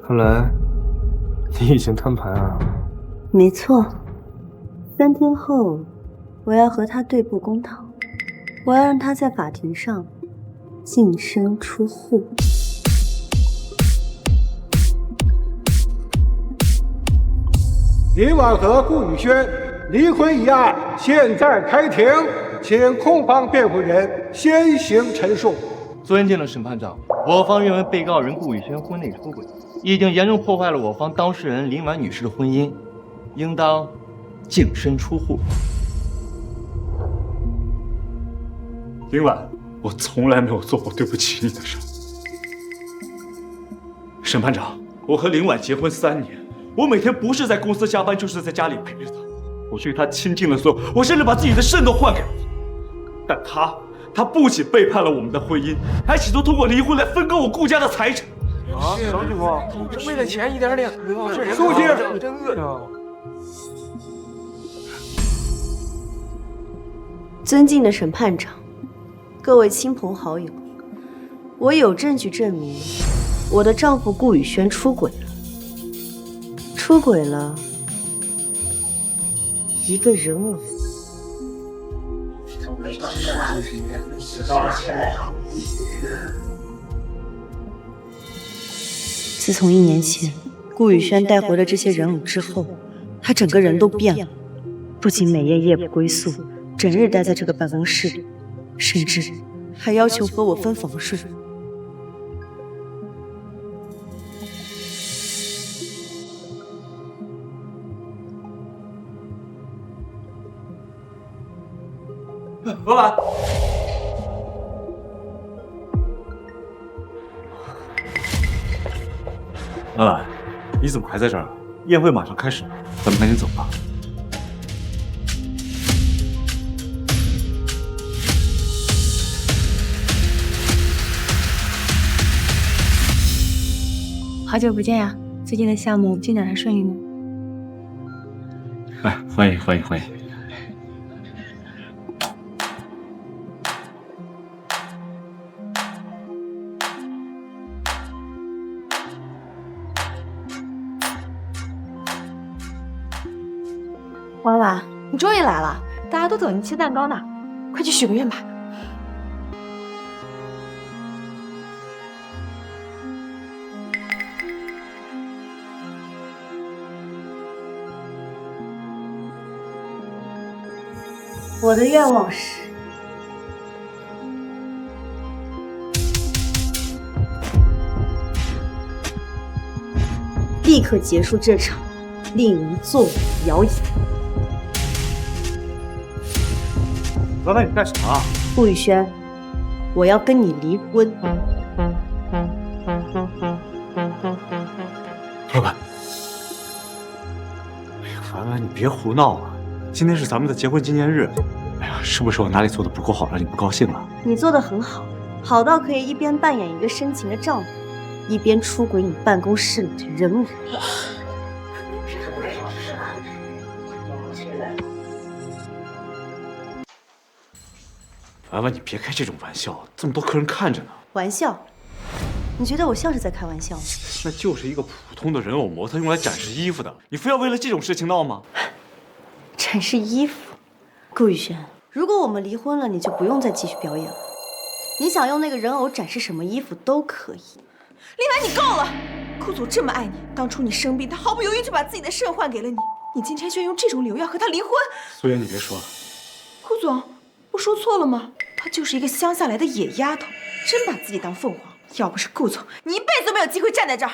看来你已经摊牌了。没错，3天后我要和他对簿公堂，我要让他在法庭上净身出户。林婉和、顾宇轩离婚一案现在开庭，请控方辩护人先行陈述。尊敬的审判长，我方认为被告人顾宇轩婚内出轨，已经严重破坏了我方当事人林婉女士的婚姻，应当净身出户。林婉，我从来没有做过对不起你的事。审判长，我和林婉结婚3年，我每天不是在公司加班，就是在家里陪着她。我对她倾尽了所有，我甚至把自己的肾都换给了她。但她不仅背叛了我们的婚姻，还企图通过离婚来分割我顾家的财产。什么情况？为了钱一点点，这人书记，真恶心。尊敬的审判长，各位亲朋好友，我有证据证明我的丈夫顾宇轩出轨了一个人偶。自从1年前顾宇轩带回了这些人偶之后，他整个人都变了，不仅每夜夜不归宿，整日待在这个办公室里，甚至还要求和我分房睡。老板，老板，你怎么还在这儿？宴会马上开始了，咱们赶紧走吧。好久不见呀！最近的项目进展还顺利吗？哎，欢迎欢迎欢迎！娃娃，你终于来了，大家都等你切蛋糕呢，快去许个愿吧。我的愿望是，立刻结束这场令人作呕的谣言。老板，你干什么啊？顾宇轩，我要跟你离婚。老板，哎呀，婉婉，你别胡闹了，今天是咱们的结婚纪念日。哎呀，是不是我哪里做的不够好，让你不高兴了？你做得很好，好到可以一边扮演一个深情的丈夫，一边出轨你办公室里的人偶。婉婉，你别开这种玩笑，这么多客人看着呢。玩笑？你觉得我像是在开玩笑吗？那就是一个普通的人偶模特，用来展示衣服的。你非要为了这种事情闹吗？展示衣服？顾宇轩，如果我们离婚了，你就不用再继续表演了。你想用那个人偶展示什么衣服都可以。林婉，你够了！顾总这么爱你，当初你生病，他毫不犹豫就把自己的肾换给了你，你今天居然用这种理由要和他离婚？苏妍，你别说了。顾总，我说错了吗？她就是一个乡下来的野丫头，真把自己当凤凰。要不是顾总，你一辈子都没有机会站在这儿。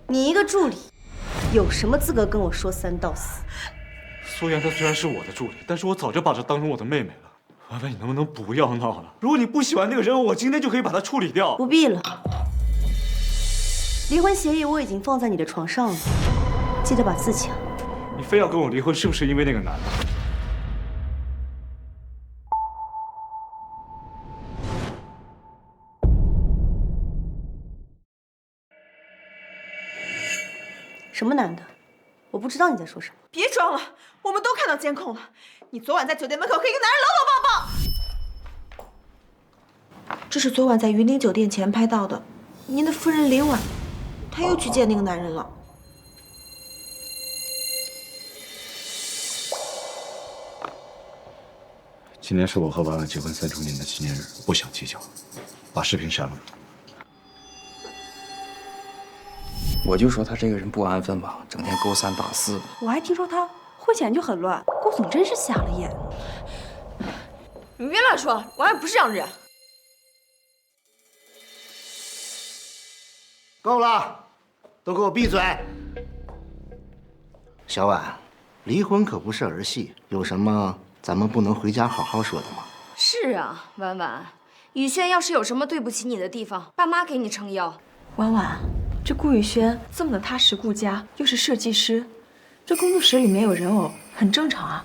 你一个助理，有什么资格跟我说3道4？苏妍她虽然是我的助理，但是我早就把她当成我的妹妹了。婉婉，你能不能不要闹了？如果你不喜欢那个人偶，我今天就可以把它处理掉。不必了，离婚协议我已经放在你的床上了，记得把字抢。你非要跟我离婚，是不是因为那个男的？什么男的？我不知道你在说什么。别装了，我们都看到监控了。你昨晚在酒店门口和一个男人搂搂抱抱。这是昨晚在云顶酒店前拍到的，您的夫人林婉，她又去见那个男人了。今天是我和婉婉结婚3周年的纪念日，不想计较，把视频删了。我就说他这个人不安分吧，整天勾三搭四。我还听说他婚前就很乱，顾总真是瞎了眼。你别乱说，婉婉不是这样的人。够了，都给我闭嘴！小婉，离婚可不是儿戏，有什么咱们不能回家好好说的吗？是啊，婉婉，宇轩要是有什么对不起你的地方，爸妈给你撑腰。婉婉，这顾宇轩这么的踏实顾家，又是设计师，这工作室里面有人偶，很正常啊。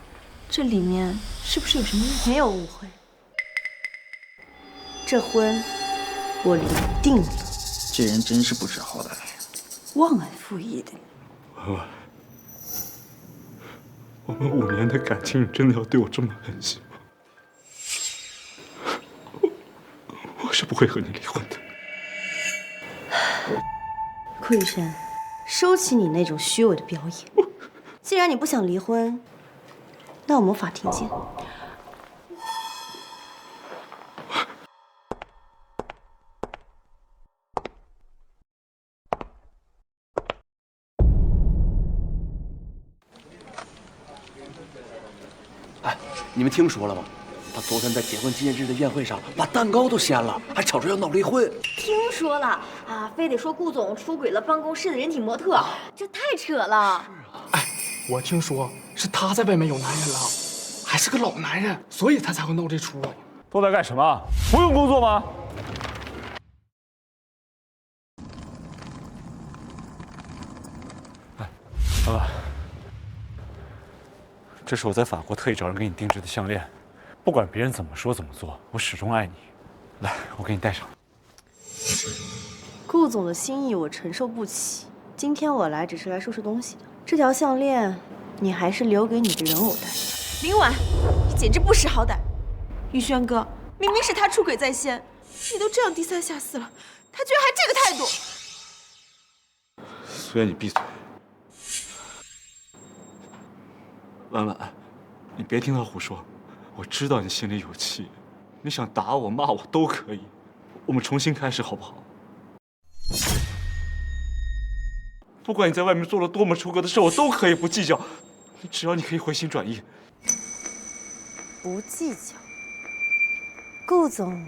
这里面是不是有什么误会？没有误会，这婚我离定了。这人真是不知好歹，忘恩负义的。婉婉，我们5年的感情，你真的要对我这么狠心吗？我是不会和你离婚的。顾宇轩，收起你那种虚伪的表演。既然你不想离婚，那我们法庭见。哎，你们听说了吗？他昨天在结婚纪念日的宴会上把蛋糕都掀了，还吵着要闹离婚。听说了啊，非得说顾总出轨了办公室的人体模特，这太扯了。哎，我听说是他在外面有男人了，还是个老男人，所以他才会闹这出。都在干什么？不用工作吗？哎，婉婉，这是我在法国特意找人给你定制的项链，不管别人怎么说怎么做，我始终爱你。来，我给你戴上。顾总的心意我承受不起，今天我来只是来收拾东西的。这条项链，你还是留给你的人偶戴。林婉，你简直不识好歹！宇轩哥，明明是他出轨在先，你都这样低三下四了，他居然还这个态度！苏妍，你闭嘴。婉婉，你别听他胡说，我知道你心里有气，你想打我骂我都可以，我们重新开始好不好？不管你在外面做了多么出格的事，我都可以不计较，只要你可以回心转意。不计较，顾总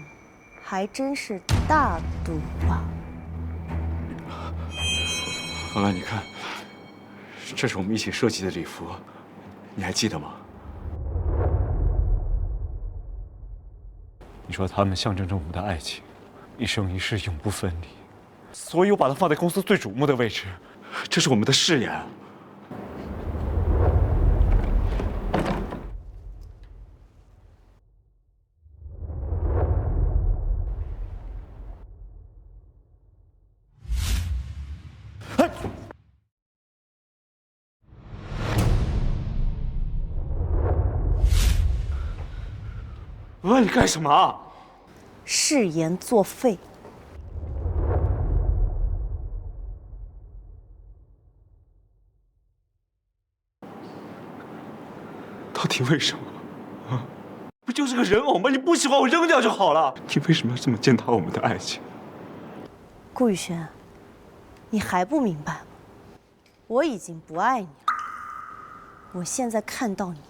还真是大度啊！婉婉，你看，这是我们一起设计的礼服，你还记得吗？你说他们象征着我们的爱情，一生一世永不分离，所以我把它放在公司最瞩目的位置，这是我们的誓言。婉婉，你干什么？誓言作废。到底为什么？啊，不就是个人偶吗？你不喜欢我扔掉就好了。你为什么要这么践踏我们的爱情？顾宇轩，你还不明白吗？我已经不爱你了。我现在看到你，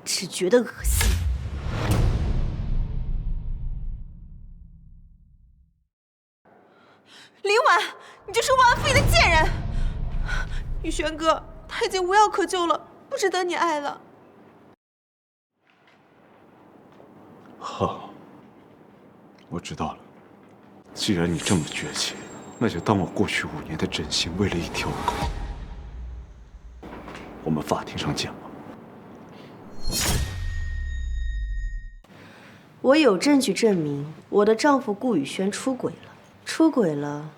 只觉得恶心。林婉，你就是忘恩负义的贱人！宇轩哥，他已经无药可救了，不值得你爱了。好，我知道了。既然你这么绝情，那就当我过去5年的真心为了一条狗。我们法庭上见吧。我有证据证明我的丈夫顾宇轩出轨了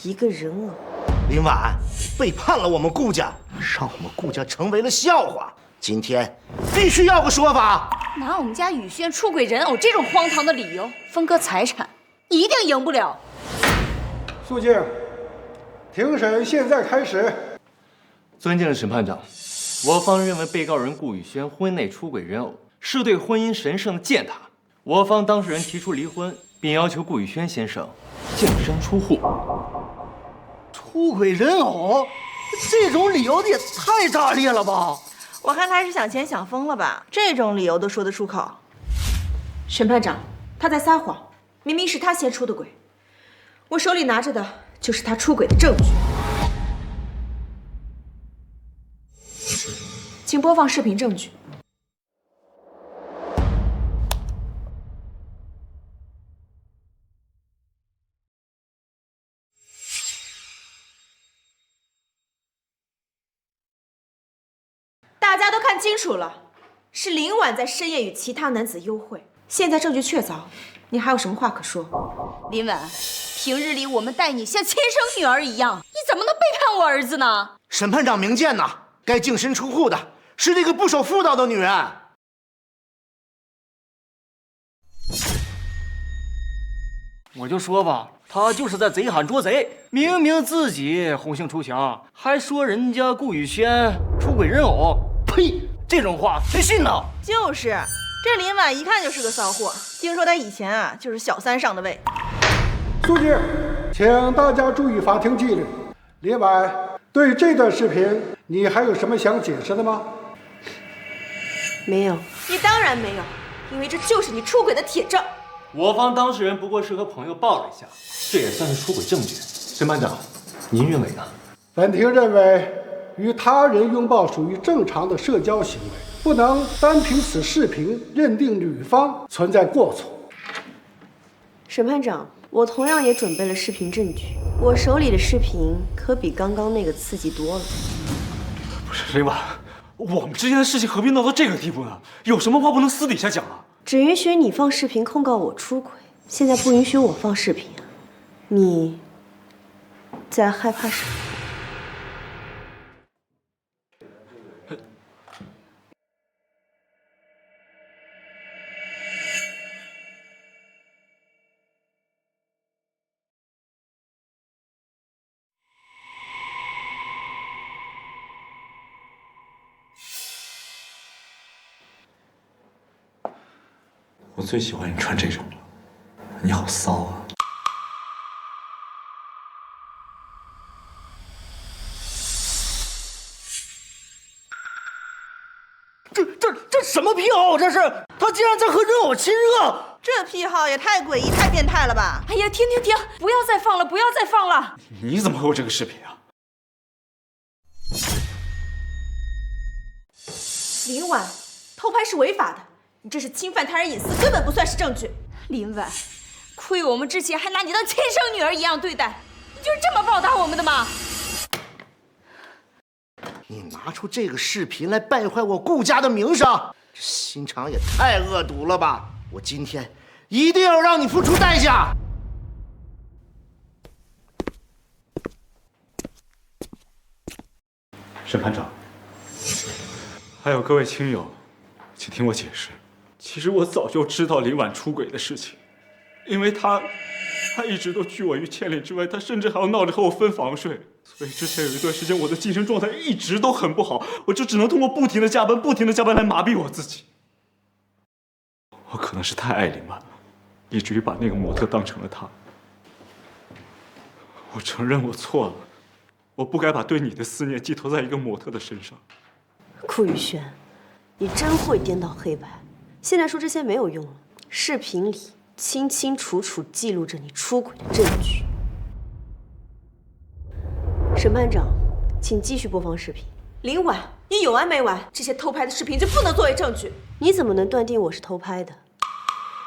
一个人偶。林婉背叛了我们顾家，让我们顾家成为了笑话。今天必须要个说法。拿我们家宇轩出轨人偶这种荒唐的理由分割财产，一定赢不了。肃静，庭审现在开始。尊敬的审判长，我方认为被告人顾宇轩婚内出轨人偶是对婚姻神圣的践踏。我方当事人提出离婚，并要求顾宇轩先生净身出户。出轨人偶，这种理由也太炸裂了吧！我看他是想钱想疯了吧？这种理由都说得出口。审判长，他在撒谎，明明是他先出的轨，我手里拿着的就是他出轨的证据。请播放视频证据。大家都看清楚了，是林婉在深夜与其他男子幽会。现在证据确凿，你还有什么话可说？林婉，平日里我们待你像亲生女儿一样，你怎么能背叛我儿子呢？审判长明鉴呐，该净身出户的是这个不守妇道的女人。我就说吧，他就是在贼喊捉贼，明明自己红杏出墙，还说人家顾宇轩出轨人偶。呸！这种话谁信呢？就是，这林婉一看就是个骚货。听说他以前啊就是小三上的位。肃静，请大家注意法庭纪律。林婉，对这段视频你还有什么想解释的吗？没有。你当然没有，因为这就是你出轨的铁证。我方当事人不过是和朋友抱了一下，这也算是出轨证据。审判长，您认为呢？本庭认为，与他人拥抱属于正常的社交行为，不能单凭此视频认定女方存在过错。审判长，我同样也准备了视频证据，我手里的视频可比刚刚那个刺激多了。不是林婉，我们之间的事情何必闹到这个地步呢？有什么话不能私底下讲啊？只允许你放视频控告我出轨，现在不允许我放视频啊！你在害怕什么？我最喜欢你穿这种了，你好骚啊！这什么癖好？这是他竟然在和人偶亲热！这癖好也太诡异、太变态了吧！哎呀，停！不要再放了，不要再放了！你怎么会有这个视频啊？林婉，偷拍是违法的。你这是侵犯他人隐私，根本不算是证据。林婉，亏我们之前还拿你当亲生女儿一样对待，你就是这么报答我们的吗？你拿出这个视频来败坏我顾家的名声，这心肠也太恶毒了吧！我今天一定要让你付出代价。审判长，还有各位亲友，请听我解释。其实我早就知道林婉出轨的事情，因为她一直都拒我于千里之外，她甚至还要闹着和我分房睡。所以之前有一段时间，我的精神状态一直都很不好，我就只能通过不停的加班来麻痹我自己。我可能是太爱林婉了，以至于把那个模特当成了她。我承认我错了，我不该把对你的思念寄托在一个模特的身上。顾宇轩，你真会颠倒黑白。现在说这些没有用了，视频里清清楚楚记录着你出轨的证据。审判长，请继续播放视频。林婉，你有完没完？这些偷拍的视频就不能作为证据？你怎么能断定我是偷拍的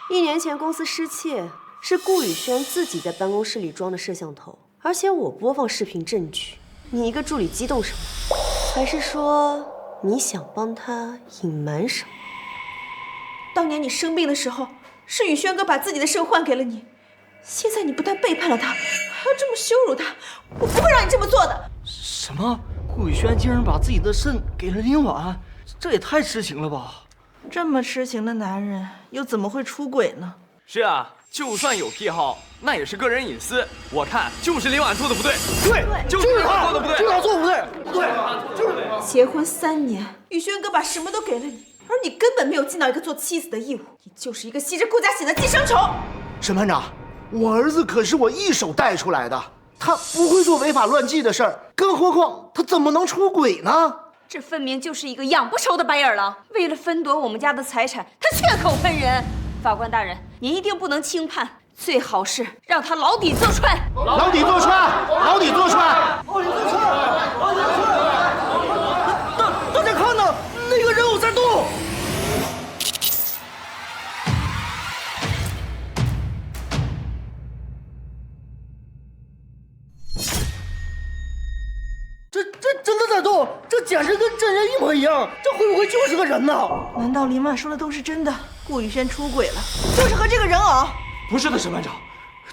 ？1年前公司失窃，是顾宇轩自己在办公室里装的摄像头，而且我播放视频证据。你一个助理激动什么？还是说你想帮他隐瞒什么？当年你生病的时候，是宇轩哥把自己的肾换给了你。现在你不但背叛了他，还要这么羞辱他，我不会让你这么做的。什么？顾宇轩竟然把自己的肾给了林婉，这也太痴情了吧！这么痴情的男人，又怎么会出轨呢？是啊，就算有癖好，那也是个人隐私。我看就是林婉做的不对，对，就是他做的不对，就是他做的不对，对，结婚3年，宇轩哥把什么都给了你，而你根本没有尽到一个做妻子的义务，你就是一个吸着顾家血的寄生虫。审判长，我儿子可是我一手带出来的，他不会做违法乱纪的事儿，更何况他怎么能出轨呢？这分明就是一个养不熟的白眼狼，为了分夺我们家的财产，他血口喷人。法官大人，您一定不能轻判，最好是让他牢底坐穿。牢底坐穿，牢底坐穿，牢底坐穿，牢底坐穿！大家看呐，那个人偶在动。这真的在动，这简直跟真人一模一样，这会不会就是个人呢？难道林婉说的都是真的？顾宇轩出轨了，就是和这个人偶？不是的，审判长，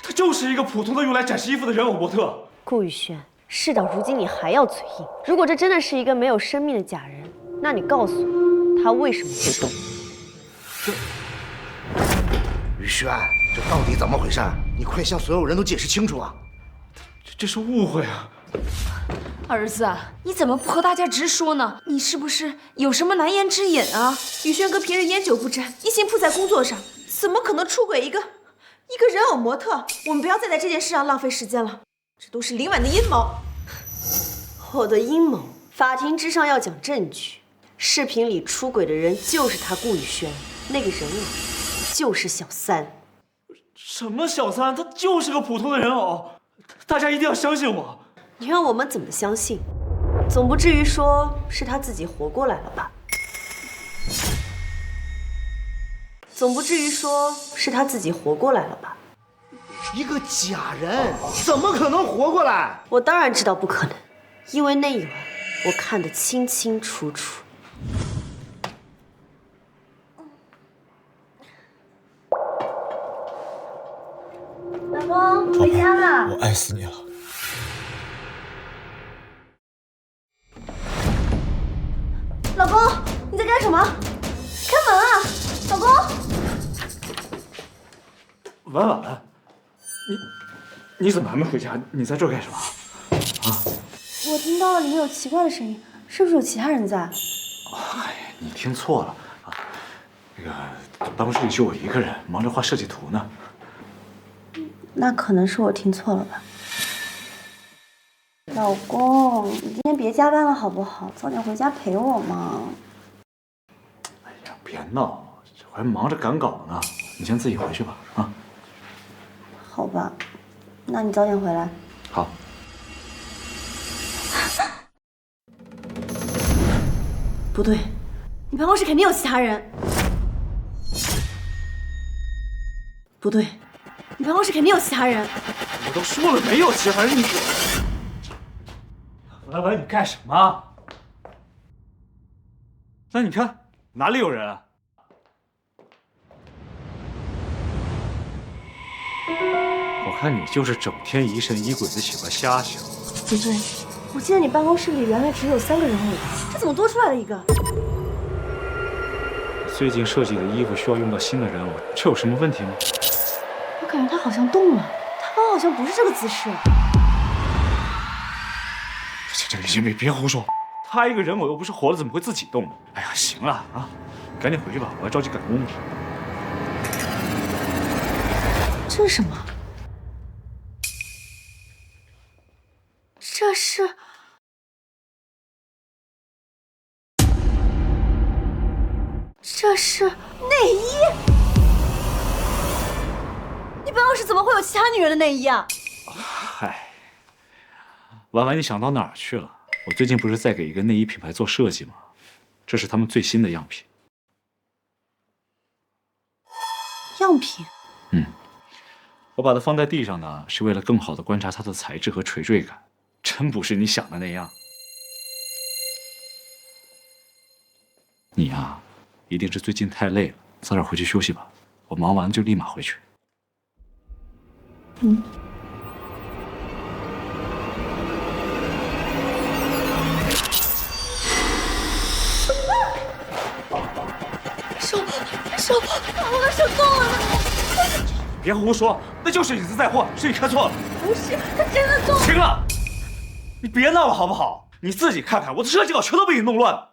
他就是一个普通的用来展示衣服的人偶模特。顾宇轩，事到如今你还要嘴硬？如果这真的是一个没有生命的假人，那你告诉我，他为什么会动？宇轩，这到底怎么回事？你快向所有人都解释清楚啊！这是误会啊！儿子，你怎么不和大家直说呢？你是不是有什么难言之隐啊？宇轩哥平日烟酒不沾，一心扑在工作上，怎么可能出轨一个人偶模特？我们不要再在这件事上浪费时间了，这都是林婉的阴谋。我的阴谋？法庭之上要讲证据。视频里出轨的人就是他顾宇轩，那个人偶就是小三。什么小三？他就是个普通的人偶，大家一定要相信我。你让我们怎么相信？总不至于说是他自己活过来了吧？总不至于说是他自己活过来了吧？一个假人怎么可能活过来？我当然知道不可能，因为那一晚我看得清清楚楚。老公，回家了。我爱死你了。老公，你在干什么？开门啊！老公，婉婉，你怎么还没回家？你在这儿干什么？啊？我听到了里面有奇怪的声音，是不是有其他人在？哎，你听错了啊！那个办公室里就我一个人，忙着画设计图呢。那可能是我听错了吧。老公，你今天别加班了好不好？早点回家陪我嘛。哎呀，别闹，这还忙着赶稿呢。你先自己回去吧，啊。好吧，那你早点回来。好。不对，你办公室肯定有其他人。不对，你办公室肯定有其他人。我都说了没有其他人，你。婉婉，你干什么？那你看哪里有人啊？我看你就是整天疑神疑鬼的，喜欢瞎想。不对，我记得你办公室里原来只有3个人偶，这怎么多出来了一个？最近设计的衣服需要用到新的人偶，这有什么问题吗？我感觉他好像动了，他刚好像不是这个姿势。别胡说，他一个人偶又不是活了，怎么会自己动呢？哎呀，行了啊，赶紧回去吧，我要着急赶工。这是什么？这是内衣。你办公室怎么会有其他女人的内衣啊？嗨，婉婉，你想到哪儿去了？我最近不是在给一个内衣品牌做设计吗？这是他们最新的样品。样品？我把它放在地上呢，是为了更好的观察它的材质和垂坠感，真不是你想的那样。你呀，一定是最近太累了，早点回去休息吧。我忙完就立马回去。手，我的手动了！别胡说，那就是影子在货，是你看错了。不是，他真的动了。行了，你别闹了好不好？你自己看看，我的设计稿全都被你弄乱了。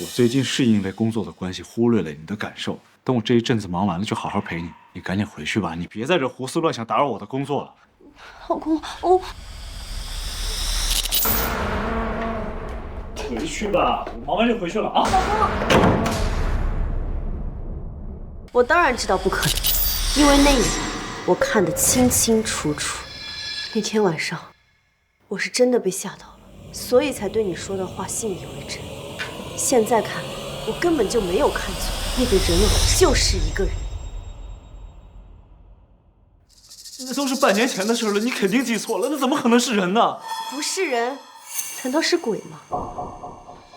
我最近是因为工作的关系忽略了你的感受，等我这一阵子忙完了就好好陪你。你赶紧回去吧，你别在这胡思乱想，打扰我的工作了。老公，我回去吧，我忙完就回去了啊。我当然知道不可能，因为那一晚我看得清清楚楚。那天晚上，我是真的被吓到了，所以才对你说的话信以为真。现在看来，我根本就没有看错，那个人偶就是一个人。那都是半年前的事了，你肯定记错了，那怎么可能是人呢？不是人，难道是鬼吗？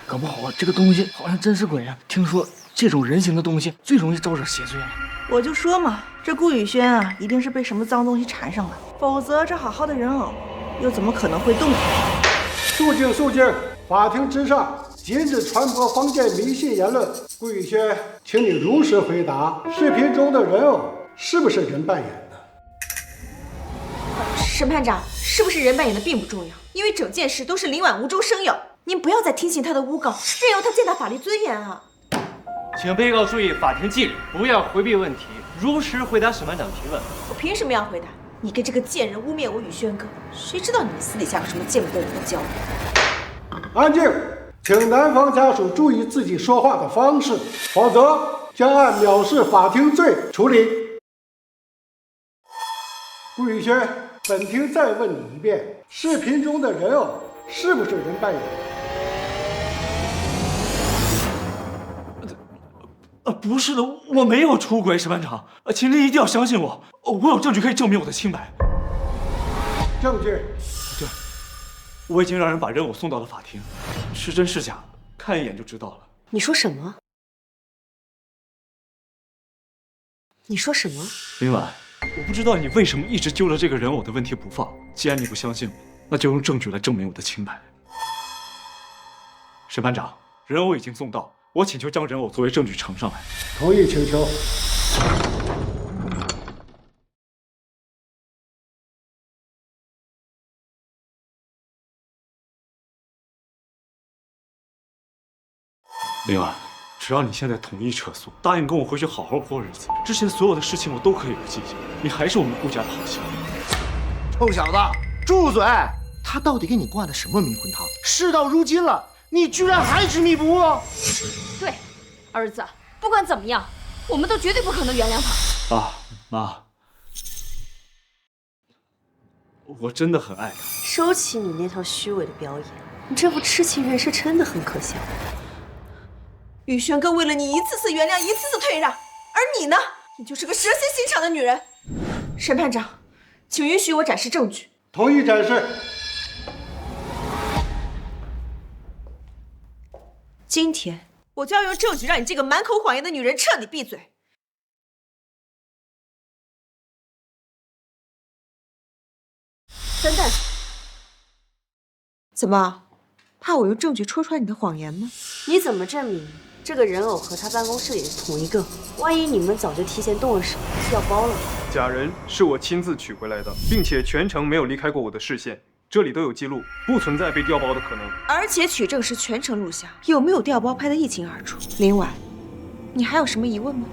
搞不好这个东西好像真是鬼啊！听说这种人形的东西最容易招惹邪祟了。我就说嘛，这顾宇轩啊，一定是被什么脏东西缠上了，否则这好好的人偶，又怎么可能会动？肃静，肃静！法庭之上，禁止传播坊间迷信言论。顾宇轩，请你如实回答，视频中的人偶是不是人扮演的？审判长，是不是人扮演的并不重要，因为整件事都是林婉无中生有。您不要再听信他的诬告，任由他践踏法律尊严啊！请被告注意法庭纪律，不要回避问题，如实回答审判长提问。我凭什么要回答？你跟这个贱人污蔑我宇轩哥，谁知道你们私底下有什么见不得人的交流？安静，请男方家属注意自己说话的方式，否则将按藐视法庭罪处理。顾宇轩，本庭再问你一遍，视频中的人偶是不是人扮演的？不是的，我没有出轨，审判长，请您一定要相信我，我有证据可以证明我的清白。证据？对，我已经让人把人偶送到了法庭，是真是假，看一眼就知道了。你说什么？你说什么？林婉，我不知道你为什么一直揪着这个人偶的问题不放。既然你不相信我，那就用证据来证明我的清白。审判长，人偶已经送到。我请求将人偶作为证据呈上来。同意请求。林婉，只要你现在同意撤诉，答应跟我回去好好过日子，之前所有的事情我都可以不计较。你还是我们顾家的好媳妇。臭小子，住嘴！他到底给你灌的什么迷魂汤？事到如今了，你居然还执迷不悟！对，儿子，不管怎么样，我们都绝对不可能原谅他。啊，妈，我真的很爱他。收起你那套虚伪的表演，你这副痴情人设真的很可笑。宇轩哥为了你一次次原谅，一次次退让，而你呢，你就是个蛇蝎心肠的女人。审判长，请允许我展示证据。同意展示。今天我就要用证据让你这个满口谎言的女人彻底闭嘴。等等，怎么，怕我用证据戳穿你的谎言吗？你怎么证明这个人偶和他办公室里的同一个？万一你们早就提前动了手，调包了？假人是我亲自取回来的，并且全程没有离开过我的视线，这里都有记录，不存在被调包的可能。而且取证时全程录像，有没有调包拍得一清二楚。林婉，你还有什么疑问吗？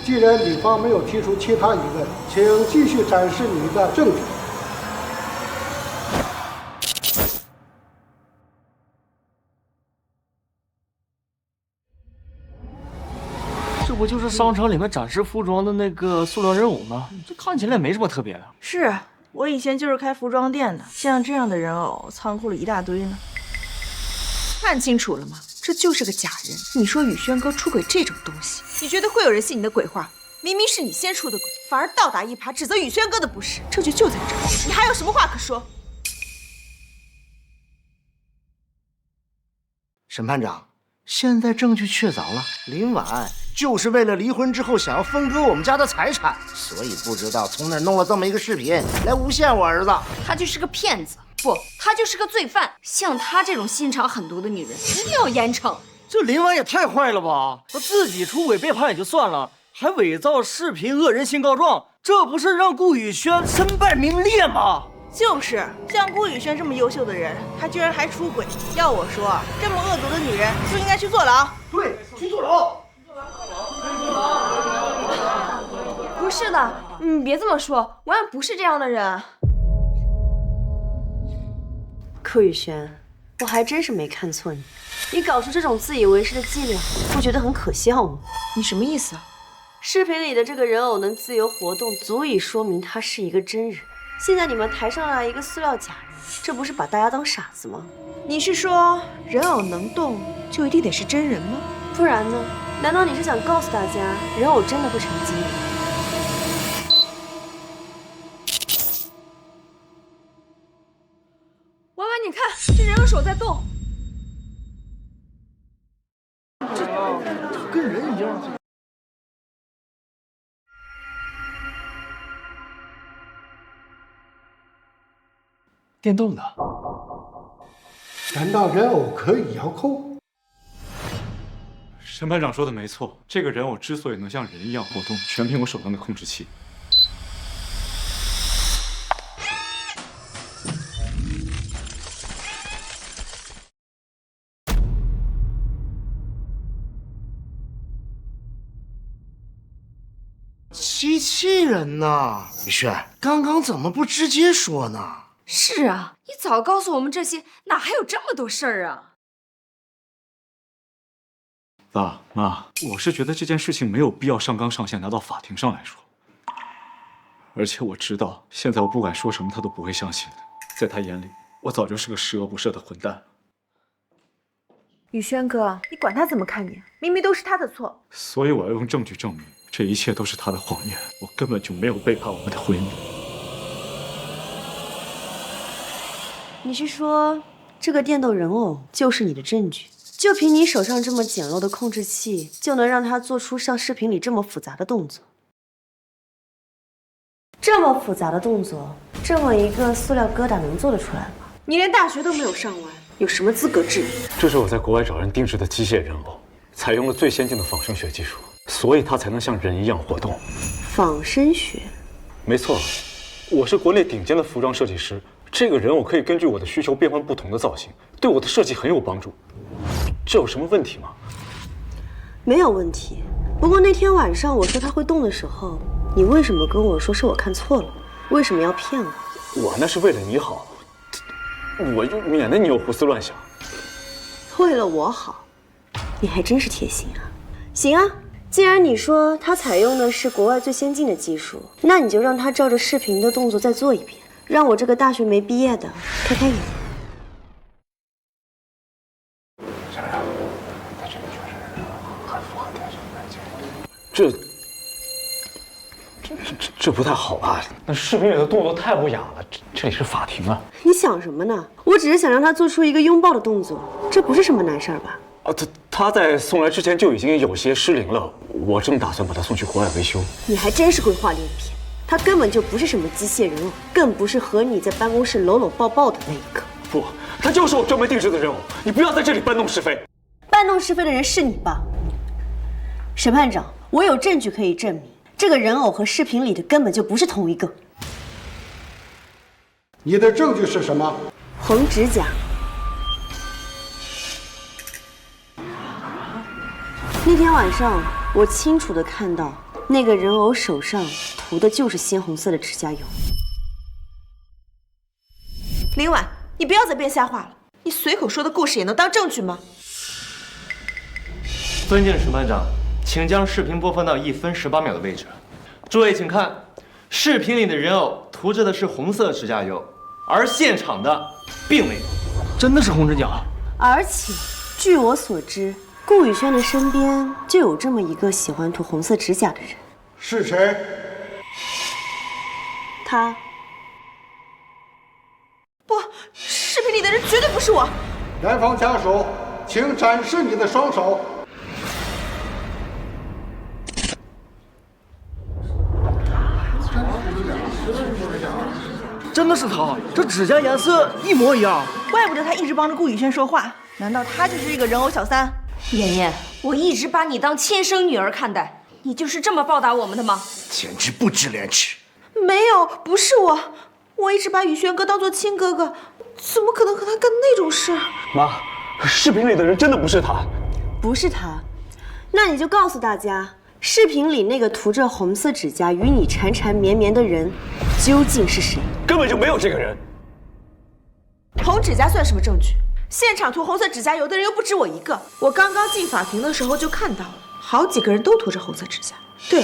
既然女方没有提出其他疑问，请继续展示你的证据。这不就是商场里面展示服装的那个塑料人偶吗？这看起来没什么特别的。是我以前就是开服装店的，像这样的人偶仓库里一大堆呢。看清楚了吗？这就是个假人。你说宇轩哥出轨这种东西，你觉得会有人信你的鬼话？明明是你先出的轨，反而倒打一耙，指责宇轩哥的不是。证据就在这儿，你还有什么话可说？审判长，现在证据确凿了，林婉就是为了离婚之后想要分割我们家的财产，所以不知道从哪弄了这么一个视频来诬陷我儿子。他就是个骗子。不，她就是个罪犯。像她这种心肠狠毒的女人，一定要严惩。这林婉也太坏了吧！她自己出轨背叛也就算了，还伪造视频恶人先告状，这不是让顾宇轩身败名裂吗？就是，像顾宇轩这么优秀的人，他居然还出轨。要我说，这么恶毒的女人就应该去坐牢。对，去坐牢。不是的，你别这么说，婉婉不是这样的人。柯宇轩，我还真是没看错你。你搞出这种自以为是的伎俩，不觉得很可笑吗？你什么意思？视频里的这个人偶能自由活动，足以说明他是一个真人。现在你们抬上来一个塑料假人，这不是把大家当傻子吗？你是说人偶能动就一定得是真人吗？不然呢？难道你是想告诉大家，人偶真的会成精吗？婉婉，你看，这人偶手在动。这跟人一样。电动的？难道人偶可以遥控？审判长说的没错，这个人偶之所以能像人一样活动，全凭我手上的控制器。机器人呐，宇轩，刚刚怎么不直接说呢？是啊，你早告诉我们这些，哪还有这么多事儿啊？爸妈，我是觉得这件事情没有必要上纲上线拿到法庭上来说。而且我知道，现在我不管说什么，他都不会相信的。在他眼里，我早就是个十恶不赦的混蛋。宇轩哥，你管他怎么看你，明明都是他的错。所以我要用证据证明，这一切都是他的谎言，我根本就没有背叛我们的婚姻。你是说，这个电动人偶就是你的证据？就凭你手上这么简陋的控制器，就能让他做出像视频里这么复杂的动作？这么复杂的动作，这么一个塑料疙瘩能做得出来吗？你连大学都没有上完，有什么资格质疑？这是我在国外找人定制的机械人偶，采用了最先进的仿生学技术，所以它才能像人一样活动。仿生学？没错，我是国内顶尖的服装设计师。这个人偶可以根据我的需求变换不同的造型，对我的设计很有帮助。这有什么问题吗？没有问题。不过那天晚上我说它会动的时候，你为什么跟我说是我看错了？为什么要骗我？我那是为了你好，我就免得你有胡思乱想。为了我好，你还真是贴心啊。行啊，既然你说它采用的是国外最先进的技术，那你就让它照着视频的动作再做一遍。让我这个大学没毕业的开开眼。这不太好吧？那视频里的动作太不雅了，这里是法庭啊！你想什么呢？我只是想让他做出一个拥抱的动作，这不是什么难事儿吧？他在送来之前就已经有些失灵了，我正打算把他送去国外维修。你还真是鬼话连篇。他根本就不是什么机械人偶，更不是和你在办公室搂搂抱抱的那一个。不，他就是我专门定制的人偶，你不要在这里搬弄是非。搬弄是非的人是你吧？审判长，我有证据可以证明，这个人偶和视频里的根本就不是同一个。你的证据是什么？红指甲。那天晚上，我清楚地看到。那个人偶手上涂的就是鲜红色的指甲油。林婉，你不要再编瞎话了。你随口说的故事也能当证据吗？尊敬审判长，请将视频播放到1分18秒的位置。诸位请看，视频里的人偶涂着的是红色指甲油，而现场的并没有。真的是红指甲。而且，据我所知。顾宇轩的身边就有这么一个喜欢涂红色指甲的人，是谁？他。不，视频里的人绝对不是我。男方家属，请展示你的双手。真的是他，这指甲颜色一模一样。怪不得他一直帮着顾宇轩说话，难道他就是这个人偶小三？妍妍，我一直把你当亲生女儿看待，你就是这么报答我们的吗？简直不知廉耻！没有，不是我，我一直把宇轩哥当做亲哥哥，怎么可能和他干那种事？妈，视频里的人真的不是他。不是他，那你就告诉大家，视频里那个涂着红色指甲与你缠缠绵绵的人究竟是谁？根本就没有这个人。红指甲算什么证据？现场涂红色指甲油的人又不止我一个，我刚刚进法庭的时候就看到了，好几个人都涂着红色指甲。对，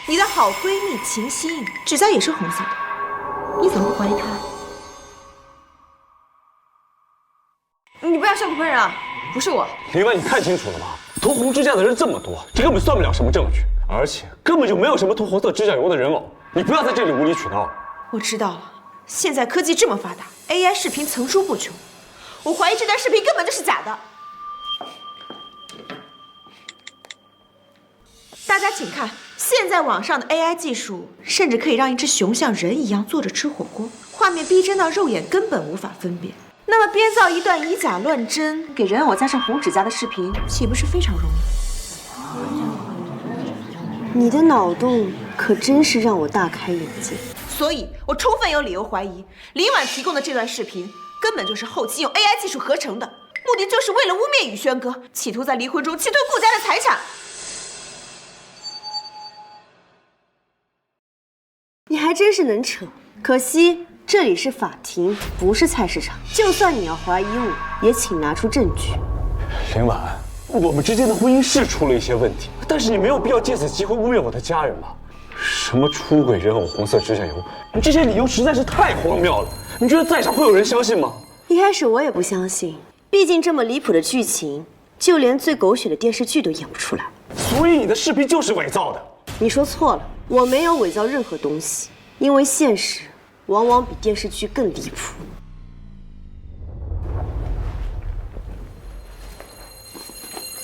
你的好闺蜜秦心指甲也是红色的，你怎么不怀疑她？你不要笑口喷人啊！不是我。林婉，你看清楚了吧？涂红指甲的人这么多，这根本算不了什么证据，而且根本就没有什么涂红色指甲油的人偶。你不要在这里无理取闹了。我知道了，现在科技这么发达 ，AI 视频层出不穷，我怀疑这段视频根本就是假的。大家请看，现在网上的 AI 技术甚至可以让一只熊像人一样坐着吃火锅，画面逼真到肉眼根本无法分辨。那么编造一段以假乱真，给人偶加上红指甲的视频，岂不是非常容易？你的脑洞可真是让我大开眼界。所以，我充分有理由怀疑林婉提供的这段视频根本就是后期用 AI 技术合成的，目的就是为了污蔑宇轩哥，企图在离婚中侵吞顾家的财产。你还真是能扯，可惜这里是法庭，不是菜市场。就算你要怀疑我，也请拿出证据。林婉，我们之间的婚姻是出了一些问题，但是你没有必要借此机会污蔑我的家人吧？什么出轨人偶、红色指甲油，你这些理由实在是太荒谬了。你觉得在场会有人相信吗？一开始我也不相信，毕竟这么离谱的剧情，就连最狗血的电视剧都演不出来。所以你的视频就是伪造的。你说错了，我没有伪造任何东西，因为现实往往比电视剧更离谱。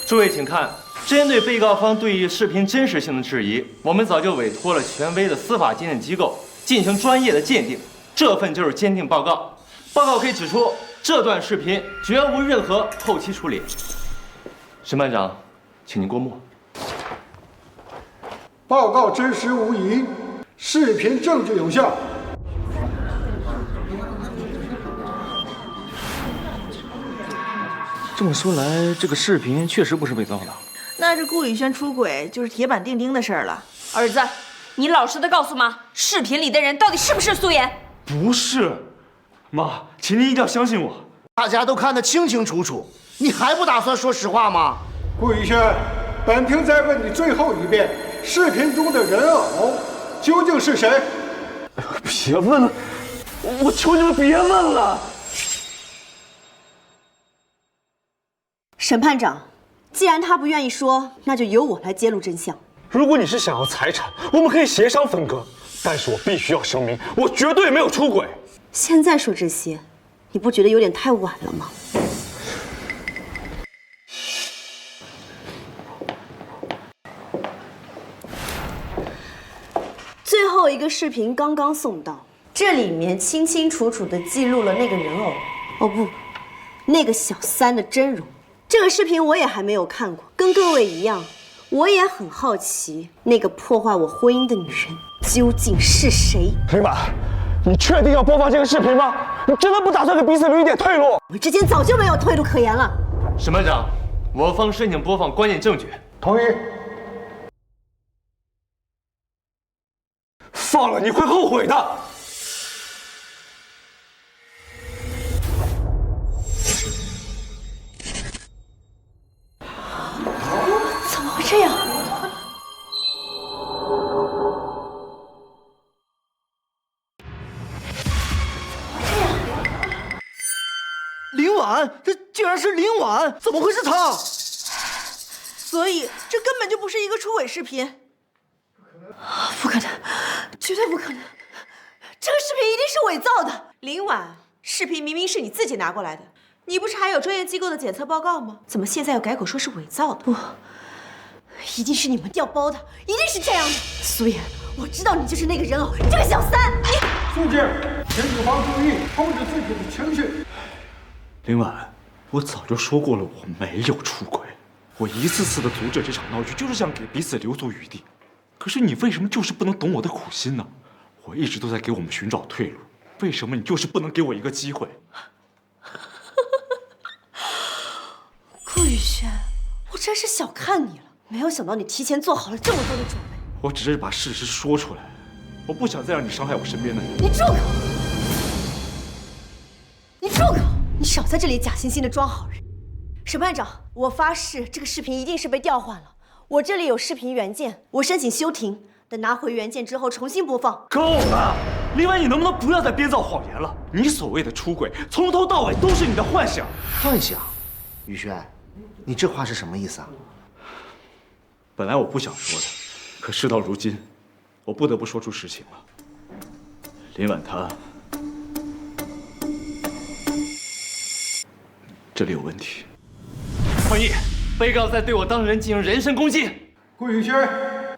诸位请看，针对被告方对于视频真实性的质疑，我们早就委托了权威的司法鉴定机构进行专业的鉴定，这份就是鉴定报告。报告可以指出，这段视频绝无任何后期处理。审判长，请您过目。报告真实无疑，视频证据有效。这么说来，这个视频确实不是伪造的。那这顾宇轩出轨就是铁板钉钉的事儿了。儿子，你老实的告诉妈，视频里的人到底是不是苏妍？不是，妈，请您一定要相信我。大家都看得清清楚楚，你还不打算说实话吗？顾宇轩，本庭再问你最后一遍，视频中的人偶究竟是谁？别问了，我求你们别问了。审判长，既然他不愿意说，那就由我来揭露真相。如果你是想要财产，我们可以协商分割，但是我必须要声明，我绝对没有出轨。现在说这些，你不觉得有点太晚了吗？最后一个视频刚刚送到，这里面清清楚楚地记录了那个人偶，哦不，那个小三的真容。这个视频我也还没有看过，跟各位一样，我也很好奇，那个破坏我婚姻的女人究竟是谁？林婉，你确定要播放这个视频吗？你真的不打算给彼此留一点退路？我们之间早就没有退路可言了。审判长，我方申请播放关键证据。同意。放了你会后悔的。怎么会这样？林婉，这竟然是林婉，怎么会是她？所以这根本就不是一个出轨视频。不可能，绝对不可能！这个视频一定是伪造的。林婉，视频明明是你自己拿过来的，你不是还有专业机构的检测报告吗？怎么现在又改口说是伪造的？不，一定是你们调包的，一定是这样的。苏妍，我知道你就是那个人偶，你这个小三！你肃静。请女方注意控制自己的情绪。林婉，我早就说过了，我没有出轨。我一次次的阻止这场闹剧，就是想给彼此留足余地。可是你为什么就是不能懂我的苦心呢？我一直都在给我们寻找退路，为什么你就是不能给我一个机会？顾宇轩，我真是小看你了，没有想到你提前做好了这么多的准备。我只是把事实说出来，我不想再让你伤害我身边的人。你住口！你住口！你少在这里假惺惺的装好人。审判长，我发誓这个视频一定是被调换了。我这里有视频原件，我申请休庭，等拿回原件之后重新播放。够了，林婉，你能不能不要再编造谎言了？你所谓的出轨，从头到尾都是你的幻想。幻想？宇轩，你这话是什么意思啊？本来我不想说的，可事到如今，我不得不说出实情了。林婉她这里有问题。翻译，被告在对我当事人进行人身攻击。顾宇轩，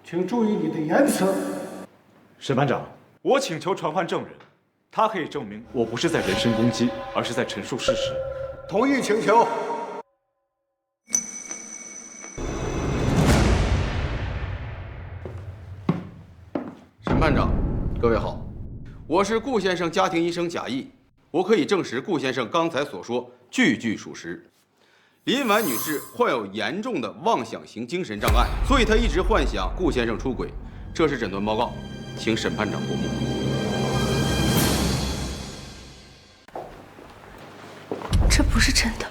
请注意你的言辞。审判长，我请求传唤证人，他可以证明我不是在人身攻击，而是在陈述事实。同意请求。审判长，各位好，我是顾先生家庭医生贾毅，我可以证实顾先生刚才所说句句属实。林婉女士患有严重的妄想型精神障碍，所以她一直幻想顾先生出轨，这是诊断报告，请审判长过目。这不是真的。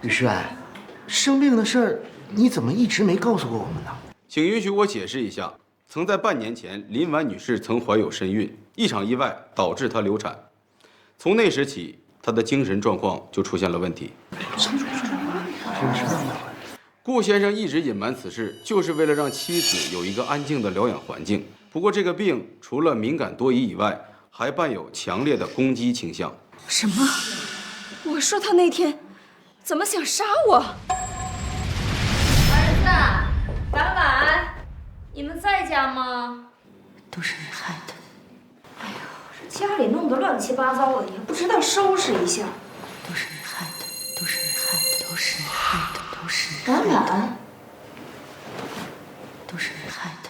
宇轩，生病的事儿你怎么一直没告诉过我们呢？请允许我解释一下。曾在半年前，林婉女士曾怀有身孕，一场意外导致她流产。从那时起，她的精神状况就出现了问题。顾先生一直隐瞒此事，就是为了让妻子有一个安静的疗养环境。不过，这个病除了敏感多疑以外，还伴有强烈的攻击倾向。什么？我说他那天怎么想杀我？儿子，婉婉。你们在家吗？都是你害的。哎呦，这家里弄得乱七八糟的，也不知道收拾一下。都是你害的，都是你害的，都是你害的，都是你婉婉，都是你害的，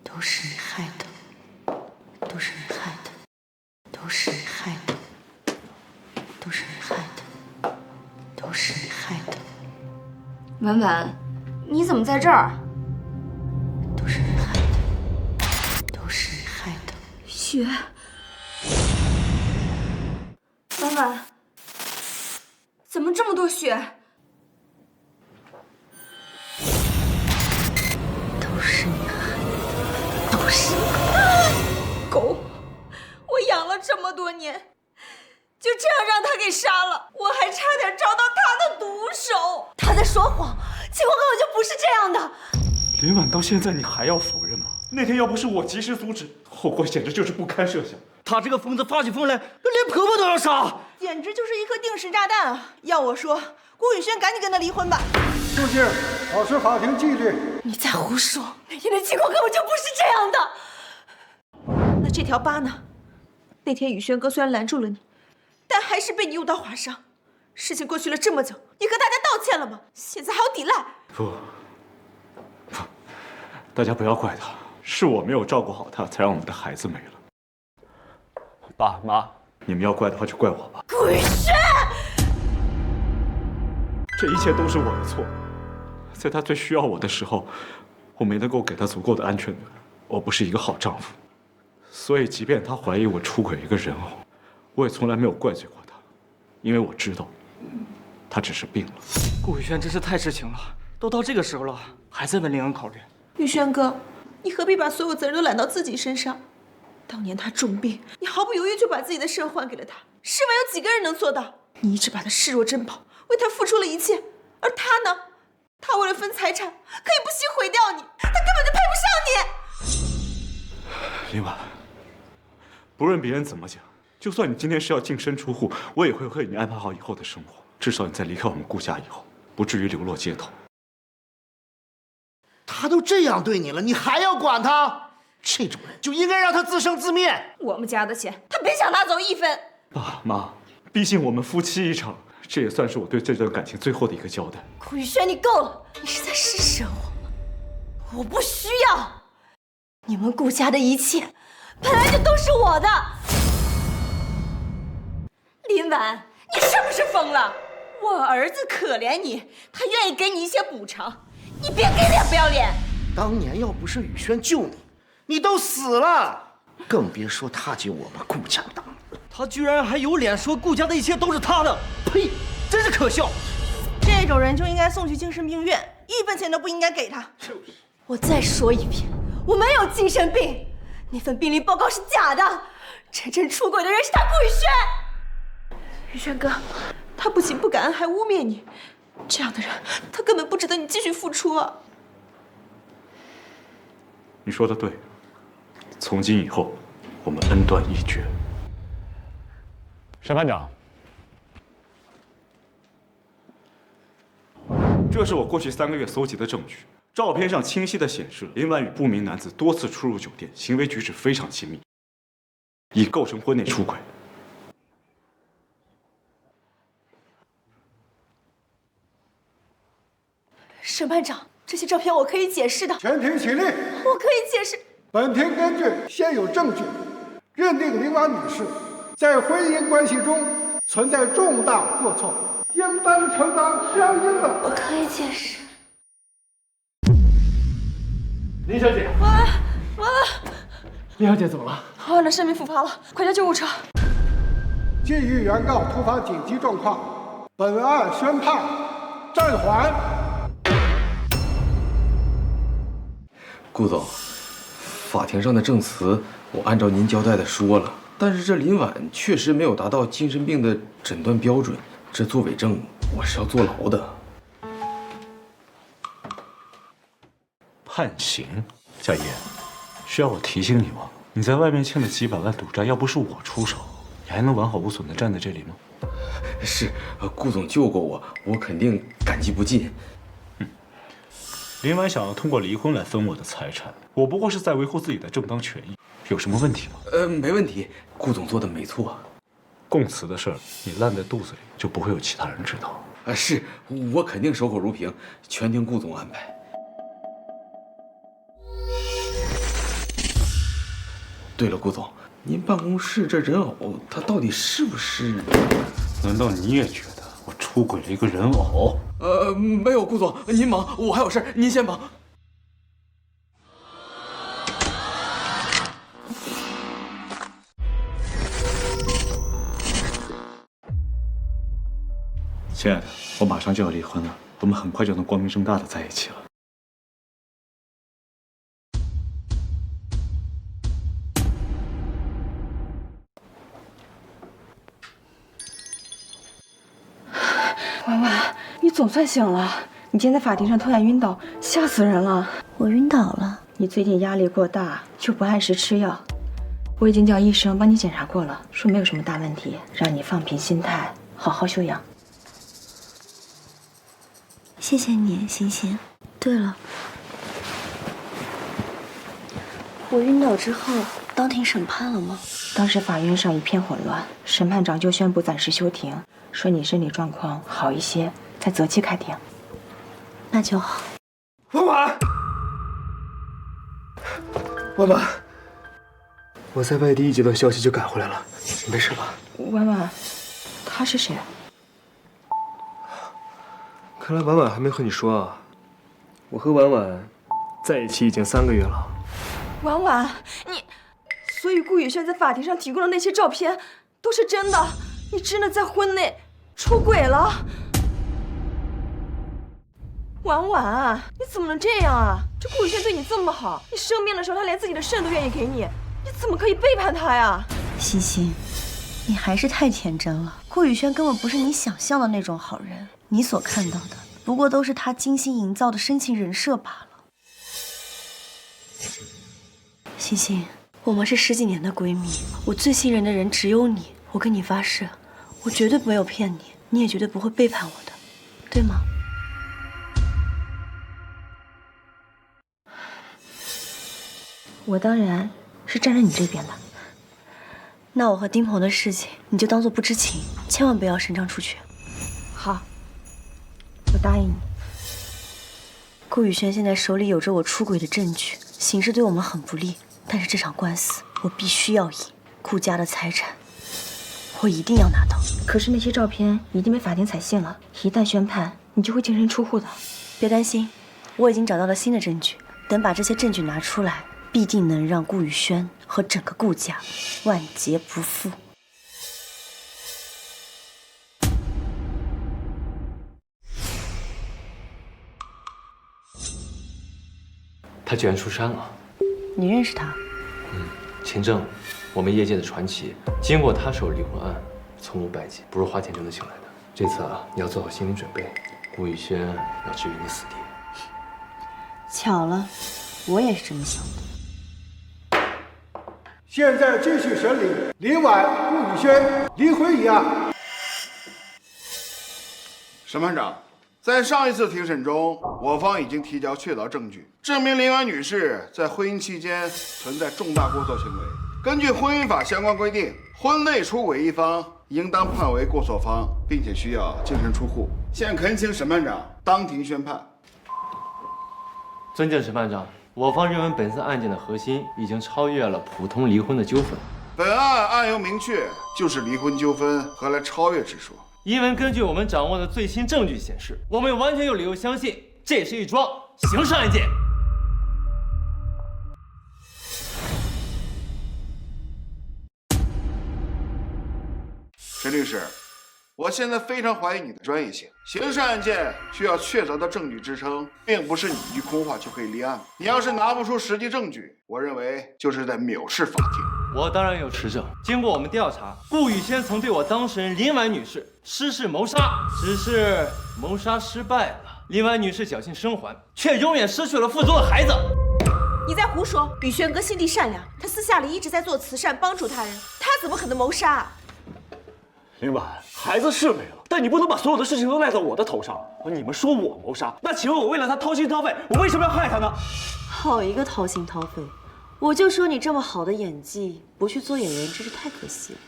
都是你害的，都是你害的，都是你害的，都是你害的，都是你害的。婉婉，你怎么在这儿？都是你害的，都是你害的。雪，婉婉，怎么这么多血？都是你害的，都是你。狗！我养了这么多年，就这样让他给杀了，我还差点找到他的毒手。他在说谎，情况根本就不是这样的。林婉，到现在你还要否认吗？那天要不是我及时阻止，后果简直就是不堪设想。他这个疯子发起疯来，连婆婆都要杀，简直就是一颗定时炸弹啊！要我说，顾宇轩赶紧跟他离婚吧。肃静，保持法庭纪律。你在胡说，那天的情况根本就不是这样的。那这条疤呢？那天宇轩哥虽然拦住了你，但还是被你用刀划伤。事情过去了这么久，你和大家道歉了吗？现在还要抵赖？不，大家不要怪他，是我没有照顾好他，才让我们的孩子没了。爸妈，你们要怪的话就怪我吧。顾宇轩，这一切都是我的错，在他最需要我的时候，我没能够给他足够的安全感，我不是一个好丈夫。所以，即便他怀疑我出轨一个人偶，我也从来没有怪罪过他，因为我知道，他只是病了。顾宇轩真是太痴情了，都到这个时候了，还在为林恩考虑。宇轩哥，你何必把所有责任都揽到自己身上？当年他重病，你毫不犹豫就把自己的肾换给了他，试问有几个人能做到？你一直把他视若珍宝，为他付出了一切，而他呢？他为了分财产，可以不惜毁掉你，他根本就配不上你。林婉，不论别人怎么讲，就算你今天是要净身出户，我也会为你安排好以后的生活。至少你在离开我们顾家以后，不至于流落街头。他都这样对你了，你还要管他？这种人就应该让他自生自灭。我们家的钱，他别想拿走一分。爸妈，毕竟我们夫妻一场，这也算是我对这段感情最后的一个交代。顾宇轩，你够了！你是在施舍我吗？我不需要。你们顾家的一切，本来就都是我的。林婉，你是不是疯了？我儿子可怜你，他愿意给你一些补偿，你别给脸不要脸！当年要不是宇轩救你，你都死了，更别说踏进我们顾家的大门。他居然还有脸说顾家的一切都是他的，呸！真是可笑。这种人就应该送去精神病院，1分钱都不应该给他。我再说一遍，我没有精神病，那份病历报告是假的，真正出轨的人是他顾宇轩。宇轩哥，他不仅不感恩，还污蔑你，这样的人，他根本不值得你继续付出啊！你说的对，从今以后，我们恩断义绝。审判长，这是我过去3个月搜集的证据，照片上清晰地显示林婉与不明男子多次出入酒店，行为举止非常亲密，已构成婚内出轨。审判长，这些照片我可以解释的。全庭起立。我可以解释。本庭根据现有证据，认定林婉女士在婚姻关系中存在重大过错，应当承担相应的。我可以解释。林小姐，完了完了，林小姐怎么了？王婉的生命复发了，快叫救护车！基于原告突发紧急状况，本案宣判暂缓。顾总，法庭上的证词我按照您交代的说了，但是这林婉确实没有达到精神病的诊断标准，这作伪证我是要坐牢的。判刑，夏夜，需要我提醒你吗？你在外面欠了几百万赌债，要不是我出手，你还能完好无损地站在这里吗？是，顾总救过我，我肯定感激不尽。林婉想要通过离婚来分我的财产，我不过是在维护自己的正当权益，有什么问题吗？没问题，顾总做的没错。供词的事儿，你烂在肚子里，就不会有其他人知道。是，我肯定守口如瓶，全听顾总安排。对了，顾总，您办公室这人偶，它到底是不是？难道你也觉得我出轨了一个人偶？没有，顾总，您忙，我还有事，您先忙。亲爱的，我马上就要离婚了，我们很快就能光明正大的在一起了。婉婉，你总算醒了。你今天在法庭上突然晕倒，吓死人了。我晕倒了。你最近压力过大，就不按时吃药。我已经叫医生帮你检查过了，说没有什么大问题，让你放平心态，好好休养。谢谢你，欣欣。对了，我晕倒之后，当庭审判了吗？当时法院上一片混乱，审判长就宣布暂时休庭，说你身体状况好一些，再择期开庭。那就好。婉婉，婉婉，我在外地一接到消息就赶回来了，你没事吧？婉婉，他是谁？看来婉婉还没和你说啊。我和婉婉在一起已经3个月了。婉婉，你，所以顾宇轩在法庭上提供的那些照片都是真的，你真的在婚内出轨了。婉婉，你怎么能这样啊？这顾宇轩对你这么好，你生病的时候他连自己的肾都愿意给你，你怎么可以背叛他呀？欣欣，你还是太天真了。顾宇轩根本不是你想象的那种好人，你所看到的不过都是他精心营造的深情人设罢了。欣欣，我们是10几年的闺蜜，我最信任的人只有你。我跟你发誓，我绝对没有骗你，你也绝对不会背叛我的，对吗？我当然是站在你这边的。那我和丁鹏的事情，你就当做不知情，千万不要声张出去。好，我答应你。顾宇轩现在手里有着我出轨的证据，形势对我们很不利。但是这场官司我必须要赢，顾家的财产我一定要拿到。可是那些照片已经被法庭采信了，一旦宣判，你就会净身出户的。别担心，我已经找到了新的证据，等把这些证据拿出来，必定能让顾宇轩和整个顾家万劫不复。他居然出山了。你认识他？秦正，我们业界的传奇，经过他手离婚案，从无败绩，不是花钱就能请来的。这次你要做好心理准备，顾宇轩要置于你死地。巧了，我也是这么想的。现在继续审理林婉、顾宇轩离婚一案。审判长，在上一次庭审中，我方已经提交确凿证据，证明林婉女士在婚姻期间存在重大过错行为。根据婚姻法相关规定，婚内出轨一方应当判为过错方，并且需要净身出户。现恳请审判长当庭宣判。尊敬审判长，我方认为本次案件的核心已经超越了普通离婚的纠纷。本案案由明确，就是离婚纠纷，何来超越之说？因为根据我们掌握的最新证据显示，我们完全有理由相信这是一桩刑事案件。陈律师，我现在非常怀疑你的专业性。刑事案件需要确凿的证据支撑，并不是你一句空话就可以立案。你要是拿不出实际证据，我认为就是在藐视法庭。我当然有实证。经过我们调查，顾宇轩曾对我当事人林婉女士施施谋杀，只是谋杀失败了。林婉女士侥幸生还，却永远失去了腹中的孩子。你在胡说！宇轩哥心地善良，他私下里一直在做慈善，帮助他人，他怎么可能谋杀？林婉，孩子是没了，但你不能把所有的事情都赖在我的头上。你们说我谋杀，那请问我为了他掏心掏肺，我为什么要害他呢？好一个掏心掏肺！我就说你这么好的演技，不去做演员真是太可惜了。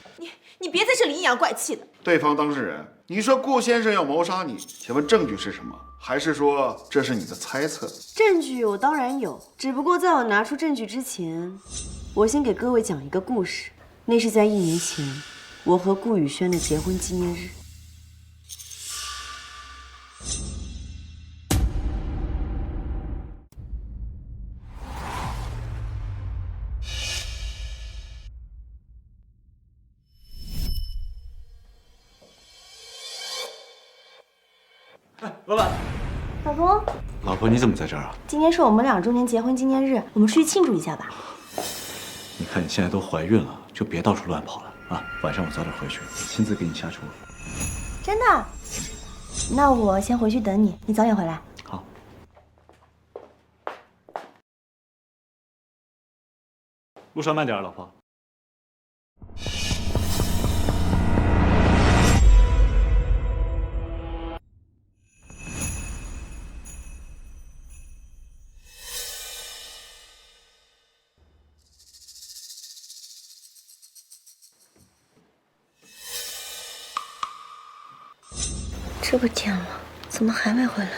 你别在这里阴阳怪气的。对方当事人，你说顾先生要谋杀你，请问证据是什么？还是说这是你的猜测？证据我当然有，只不过在我拿出证据之前，我先给各位讲一个故事。那是在1年前，我和顾宇轩的结婚纪念日。老板，老公，老婆，你怎么在这儿啊？今天是我们2周年结婚纪念日，我们出去庆祝一下吧。你看你现在都怀孕了，就别到处乱跑了啊！晚上我早点回去，亲自给你下厨。真的？那我先回去等你，你早点回来。好。路上慢点，老婆。这么天了，怎么还没回来？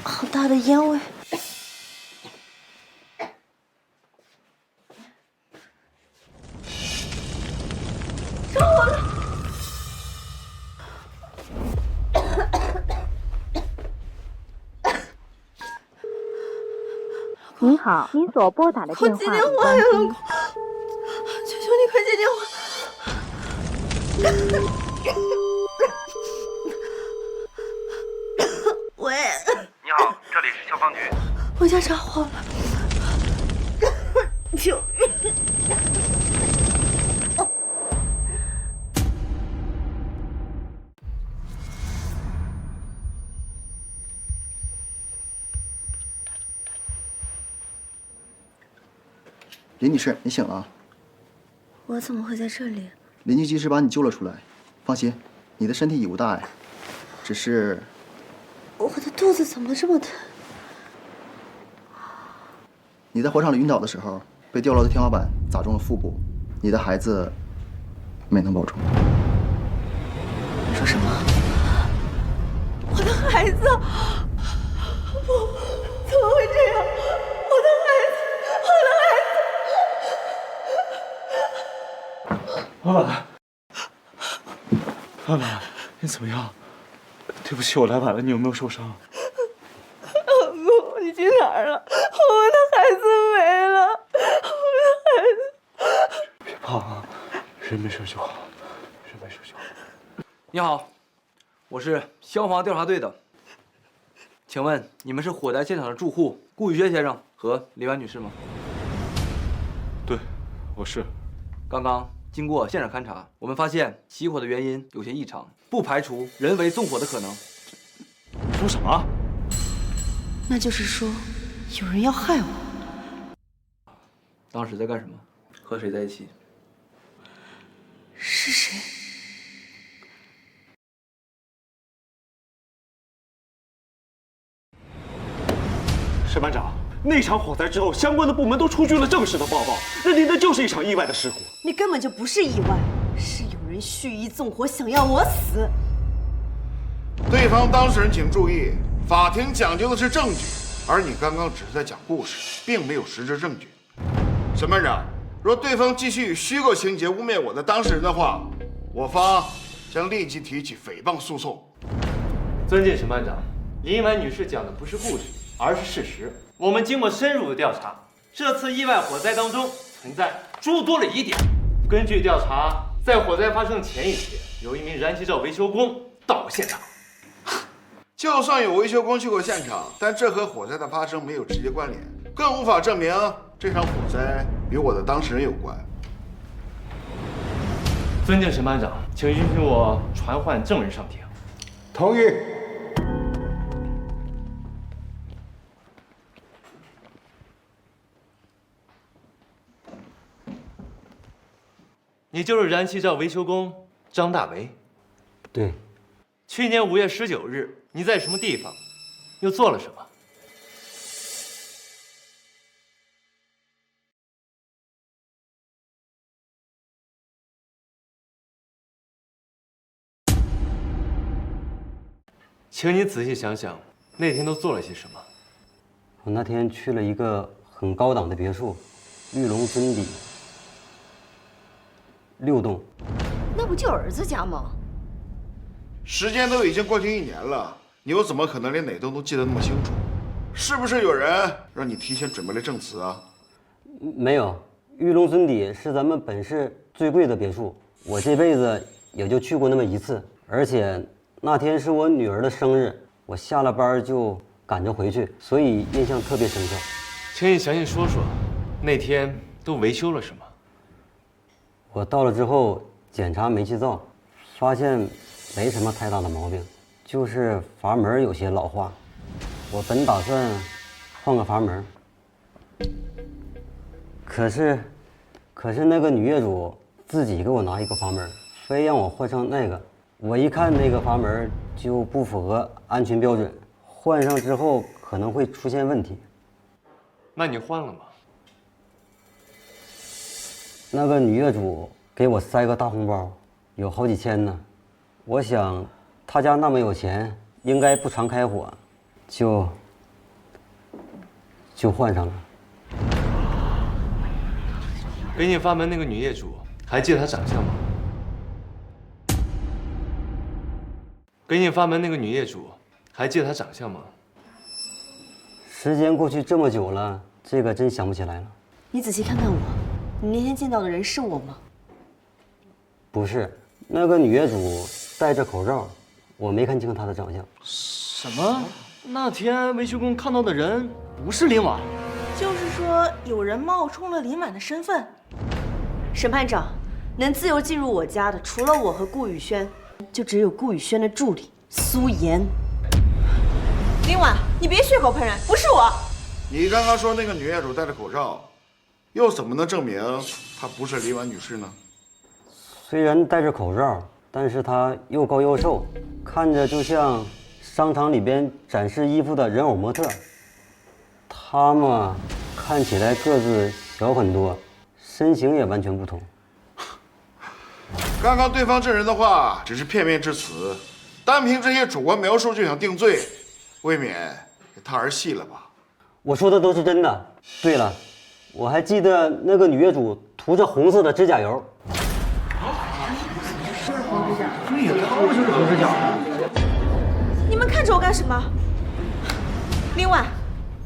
好大的烟味！着火了！您好，您所拨打的电话已关机。求求你快接电话！喂，你好，这里是消防局。我家着火了，救命！林女士，你醒了。我怎么会在这里？邻居及时把你救了出来，放心，你的身体已无大碍，只是……我的肚子怎么这么疼？你在火场里晕倒的时候，被掉落的天花板砸中了腹部，你的孩子没能保住。你说什么？我的孩子？不，怎么会这样？我的孩子，我的孩子！老板，老板，你怎么样？对不起，我来晚了，你有没有受伤？不，你去哪儿了？我的孩子没了，我的孩子。别怕啊，人没事就好，人没事就好。你好，我是消防调查队的，请问你们是火灾现场的住户顾宇轩先生和李婉女士吗？对，我是。刚刚经过现场勘查，我们发现起火的原因有些异常，不排除人为纵火的可能。你说什么？那就是说，有人要害我。当时在干什么？和谁在一起？是谁？沈班长，那场火灾之后，相关的部门都出具了正式的报告，认定那就是一场意外的事故。你根本就不是意外，是有人蓄意纵火，想要我死。对方当事人请注意，法庭讲究的是证据，而你刚刚只是在讲故事，并没有实质证据。沈班长，若对方继续以虚构情节污蔑我的当事人的话，我方将立即提起诽谤诉讼。尊敬沈班长，林婉女士讲的不是故事，而是事实。我们经过深入的调查，这次意外火灾当中存在诸多的疑点。根据调查，在火灾发生前一天，有一名燃气灶维修工到现场。就算有维修工去过现场，但这和火灾的发生没有直接关联，更无法证明这场火灾与我的当事人有关。尊敬沈班长，请允许我传唤证人上庭。同意。你就是燃气灶维修工张大为？对。去年5月19日，你在什么地方，又做了什么？请你仔细想想，那天都做了些什么？我那天去了一个很高档的别墅，玉龙尊邸6栋。那不就儿子家吗？时间都已经过去1年了，你又怎么可能连哪栋都记得那么清楚？是不是有人让你提前准备了证词啊？没有，玉龙尊邸是咱们本市最贵的别墅，我这辈子也就去过那么1次，而且那天是我女儿的生日，我下了班就赶着回去，所以印象特别深刻。请你详细说说，那天都维修了什么？我到了之后检查煤气灶，发现没什么太大的毛病，就是阀门有些老化。我本打算换个阀门，可是那个女业主自己给我拿一个阀门，非让我换成那个。我一看那个阀门就不符合安全标准，换上之后可能会出现问题。那你换了吗？那个女业主给我塞个大红包，有好几千呢。我想她家那么有钱，应该不常开火，就换上了。给你发门那个女业主，还记得她长相吗？给你发门那个女业主，还记得她长相吗？时间过去这么久了，这个真想不起来了。你仔细看看我，你那天见到的人是我吗？不是，那个女业主戴着口罩，我没看清她的长相。什么？那天维修工看到的人不是林婉？就是说有人冒充了林婉的身份。审判长，能自由进入我家的，除了我和顾宇轩，就只有顾宇轩的助理苏妍。林婉，你别血口喷人，不是我。你刚刚说那个女业主戴着口罩，又怎么能证明她不是林婉女士呢？虽然戴着口罩，但是她又高又瘦，看着就像商场里边展示衣服的人偶模特，他们看起来个子小很多，身形也完全不同。刚刚对方证人的话只是片面之词，单凭这些主观描述就想定罪，未免也太儿戏了吧？我说的都是真的。对了，我还记得那个女业主涂着红色的指甲油。对呀，他们就是红指甲。你们看着我干什么？林婉，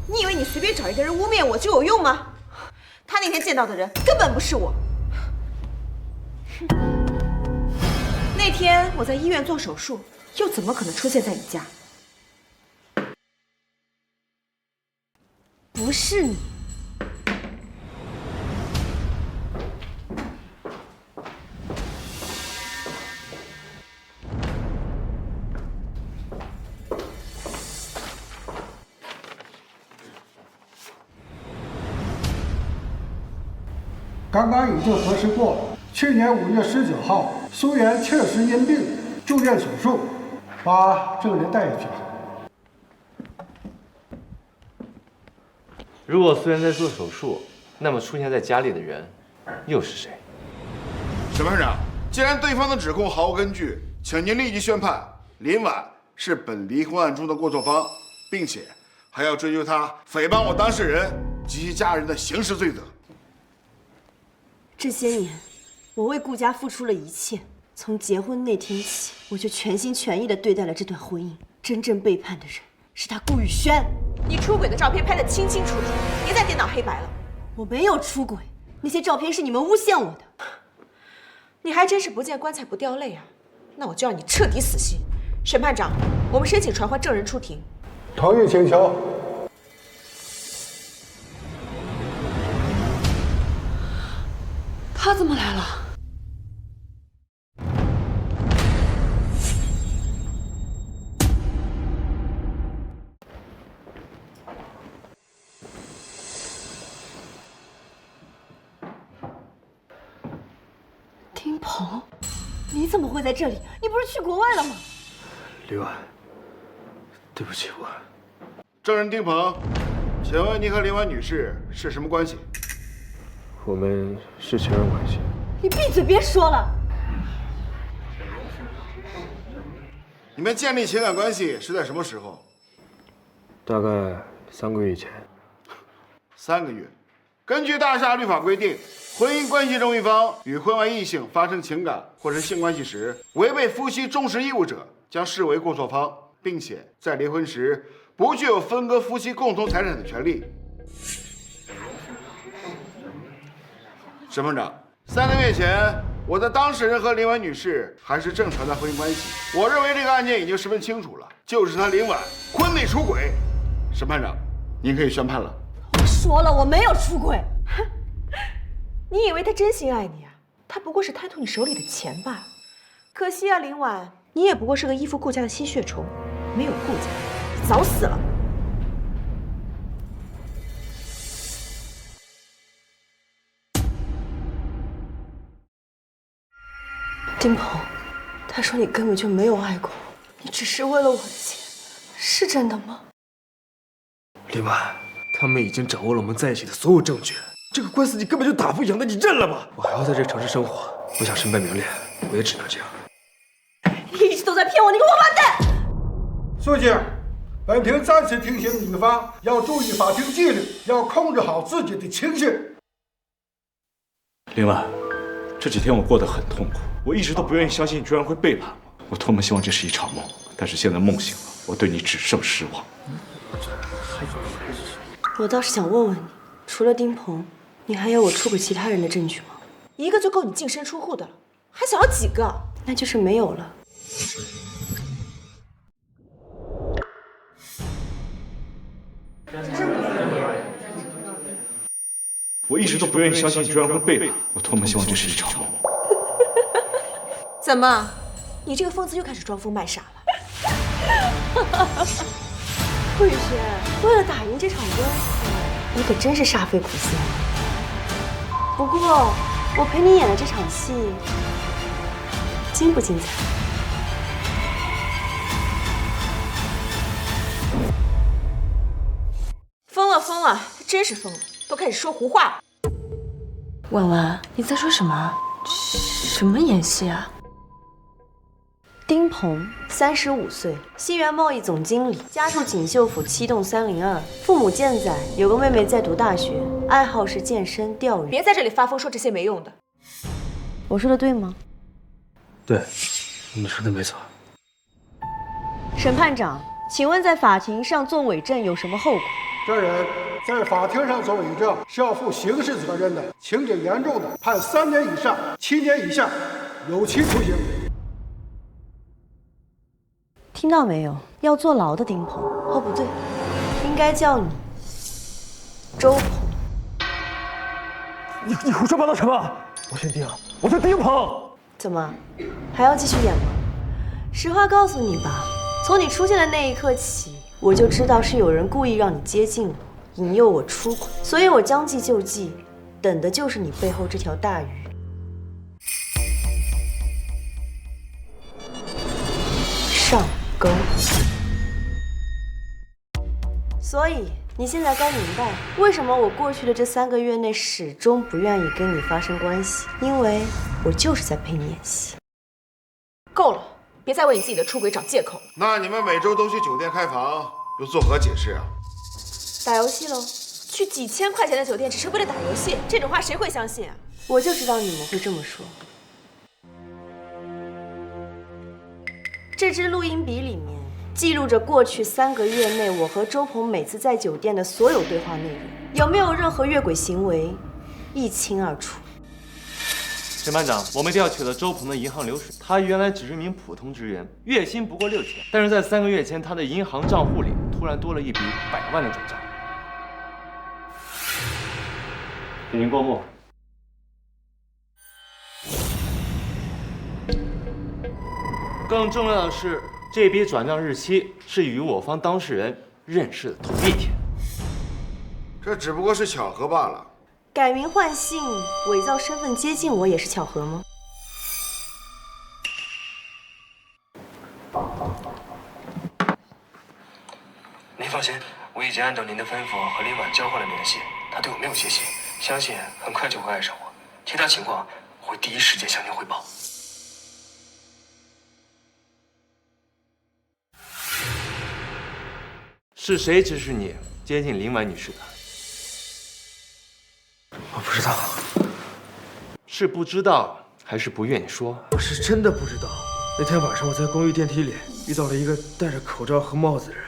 你以为你随便找一个人污蔑我就有用吗？他那天见到的人根本不是我。那天我在医院做手术，又怎么可能出现在你家？不是你。刚刚已经核实过了，去年5月19号，苏媛确实因病住院手术，把证人带下去。如果苏媛在做手术，那么出现在家里的人又是谁？审判长，既然对方的指控毫无根据，请您立即宣判林婉是本离婚案中的过错方，并且还要追究他诽谤我当事人及其家人的刑事罪责。这些年，我为顾家付出了一切。从结婚那天起，我就全心全意地对待了这段婚姻。真正背叛的人是他顾宇轩。你出轨的照片拍得清清楚楚，别再颠倒黑白了。我没有出轨，那些照片是你们诬陷我的。你还真是不见棺材不掉泪啊！那我就让你彻底死心。审判长，我们申请传唤证人出庭。同意请求。他怎么来了？丁鹏，你怎么会在这里？你不是去国外了吗？李婉，对不起我。证人丁鹏，请问您和林婉女士是什么关系？我们是情人关系。你闭嘴，别说了。你们建立情感关系是在什么时候？大概3个月以前。3个月。根据大厦律法规定，婚姻关系中一方与婚外异性发生情感或是性关系时，违背夫妻忠实义务者，将视为过错方，并且在离婚时不具有分割夫妻共同财产的权利。审判长，3个月前，我的当事人和林婉女士还是正常的婚姻关系。我认为这个案件已经十分清楚了，就是他林婉婚内出轨。审判长，您可以宣判了。我说了，我没有出轨。你以为他真心爱你啊？他不过是贪图你手里的钱罢了。可惜啊，林婉，你也不过是个依附顾家的吸血虫，没有顾家，你早死了。丁鹏，他说你根本就没有爱过我，你只是为了我的钱，是真的吗？林婉，他们已经掌握了我们在一起的所有证据，这个官司你根本就打不赢的，你认了吧！我还要在这个城市生活，我想身败名裂，我也只能这样。你一直都在骗我，你个王八蛋！书记，本庭再次提醒女方要注意法庭纪律，要控制好自己的情绪。林婉，这几天我过得很痛苦，我一直都不愿意相信你居然会背叛我，我多么希望这是一场梦，但是现在梦醒了，我对你只剩失望。我倒是想问问你，除了丁鹏，你还有我出轨其他人的证据吗？一个就够你净身出户的了，还想要几个？那就是没有了。我一直都不愿意相信你居然会背叛我，多么希望这是一场梦。怎么，你这个疯子又开始装疯卖傻了？顾宇轩，为了打赢这场官司，你可真是煞费苦心。不过，我陪你演的这场戏，精不精彩？真是疯了，都开始说胡话了。婉婉，你在说什么？什么演戏啊？丁鹏，35岁，西源贸易总经理，家住锦绣府7栋302，父母健在，有个妹妹在读大学，爱好是健身、钓鱼。别在这里发疯说这些没用的。我说的对吗？对，你说的没错。审判长，请问在法庭上做伪证有什么后果？这人在法庭上做伪证是要负刑事责任的，情节严重的，判3年以上7年以下有期徒刑。听到没有？要坐牢的丁鹏。哦，不对，应该叫你周鹏。你胡说八道什么？我姓丁，我叫丁鹏。怎么，还要继续演吗？实话告诉你吧，从你出现的那一刻起，我就知道是有人故意让你接近我，引诱我出轨，所以我将计就计，等的就是你背后这条大鱼。上钩。所以你现在该明白，为什么我过去的这3个月内始终不愿意跟你发生关系，因为我就是在陪你演戏。够了，别再为你自己的出轨找借口了。那你们每周都去酒店开房，又作何解释啊？打游戏喽，去几千块钱的酒店只是为了打游戏，这种话谁会相信啊？我就知道你们会这么说。这支录音笔里面记录着过去3个月内我和周鹏每次在酒店的所有对话内容，有没有任何越轨行为，一清二楚。审判长，我们调取了周鹏的银行流水，他原来只是一名普通职员，月薪不过6000，但是在3个月前，他的银行账户里突然多了一笔100万的转账。请您过目。更重要的是，这笔转账日期是与我方当事人认识的同一天。这只不过是巧合罢了。改名换姓、伪造身份接近我也是巧合吗？您放心，我已经按照您的吩咐和林婉交换了联系，他对我没有戒心，相信很快就会爱上我。其他情况我会第一时间向您汇报。是谁指使你接近林婉女士的？我不知道。是不知道还是不愿意说？我是真的不知道。那天晚上我在公寓电梯里遇到了一个戴着口罩和帽子的人，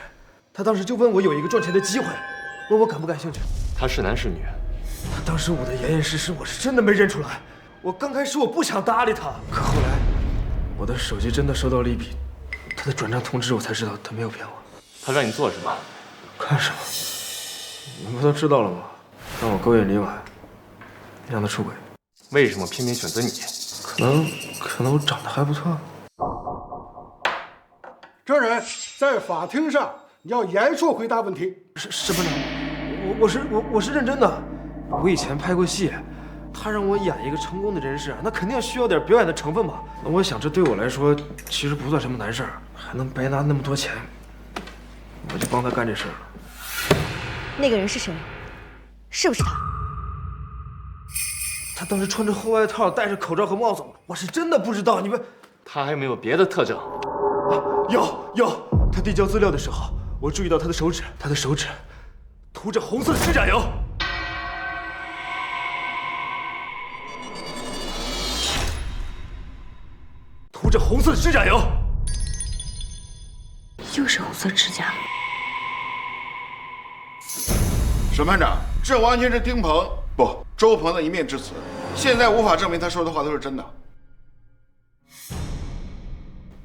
他当时就问我有一个赚钱的机会，问我感不感兴趣。他是男是女？他当时我的严严实实，我是真的没认出来。我刚开始我不想搭理他，可后来我的手机真的收到了一笔他的转账通知，我才知道他没有骗我。他让你做什么？干什么？你不都知道了吗？让我勾引林婉，让他出轨。为什么偏偏选择你？可能我长得还不错。证人在法庭上你要严肃回答问题。审判长，我是认真的。我以前拍过戏，他让我演一个成功的人士，那肯定需要点表演的成分嘛。我想这对我来说其实不算什么难事儿，还能白拿那么多钱，我就帮他干这事儿了。那个人是谁？是不是他？他当时穿着厚外套，戴着口罩和帽子，我是真的不知道。你们，他还有没有别的特征？有。他递交资料的时候，我注意到他的手指涂着红色的指甲油。涂着红色的指甲油。又是红色指甲。审判长，这完全是丁鹏周鹏的一面之词，现在无法证明他说的话都是真的。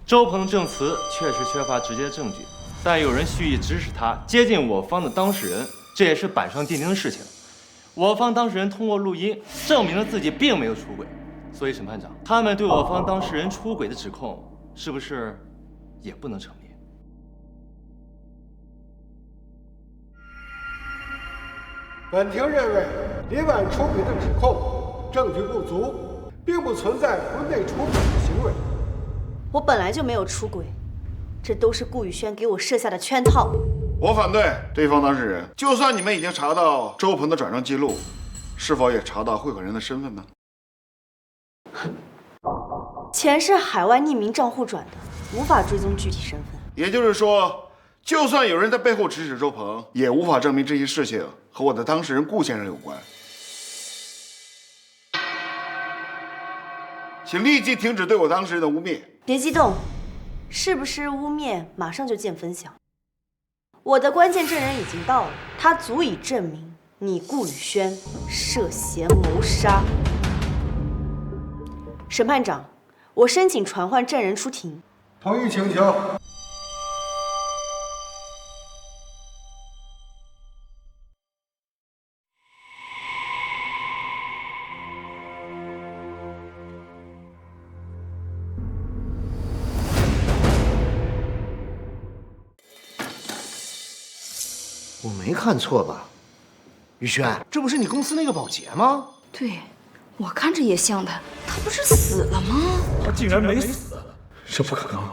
周鹏证词确实缺乏直接证据，但有人蓄意指使他接近我方的当事人，这也是板上钉钉的事情。我方当事人通过录音证明了自己并没有出轨，所以审判长，他们对我方当事人出轨的指控是不是也不能成立？本庭认为，林婉出轨的指控证据不足，并不存在婚内出轨的行为。我本来就没有出轨，这都是顾宇轩给我设下的圈套。我反对。对方当事人，就算你们已经查到周鹏的转账记录，是否也查到汇款人的身份呢？钱是海外匿名账户转的，无法追踪具体身份。也就是说，就算有人在背后指使周鹏，也无法证明这些事情和我的当事人顾先生有关。请立即停止对我当事人的污蔑。别激动，是不是污蔑马上就见分晓。我的关键证人已经到了，他足以证明你顾宇轩涉嫌谋杀。审判长，我申请传唤证人出庭。同意请求。我没看错吧？宇轩，这不是你公司那个保洁吗？对，我看着也像他，他不是死了吗？他竟然没死，这不可能！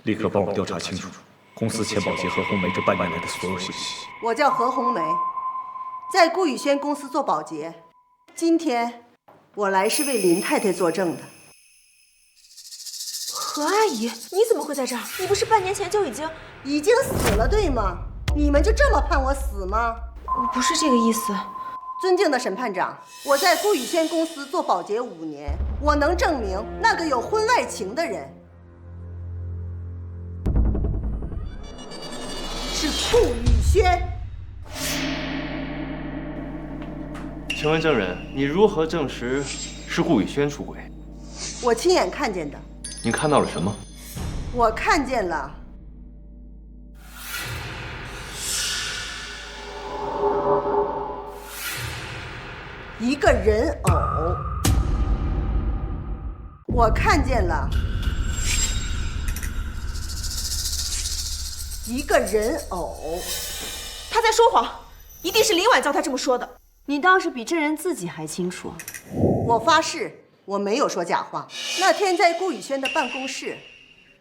立刻帮我调查清楚公司前保洁何红梅这半年来的所有信息。我叫何红梅，在顾宇轩公司做保洁。今天我来是为林太太作证的。何阿姨，你怎么会在这儿？你不是半年前就已经死了，对吗？你们就这么判我死吗？我不是这个意思。尊敬的审判长，我在顾宇轩公司做保洁5年，我能证明那个有婚外情的人是顾宇轩。请问证人，你如何证实是顾宇轩出轨？我亲眼看见的。您看到了什么？我看见了一个人偶，我看见了一个人偶。他在说谎，一定是林婉教他这么说的。你倒是比证人自己还清楚。我发誓，我没有说假话。那天在顾宇轩的办公室，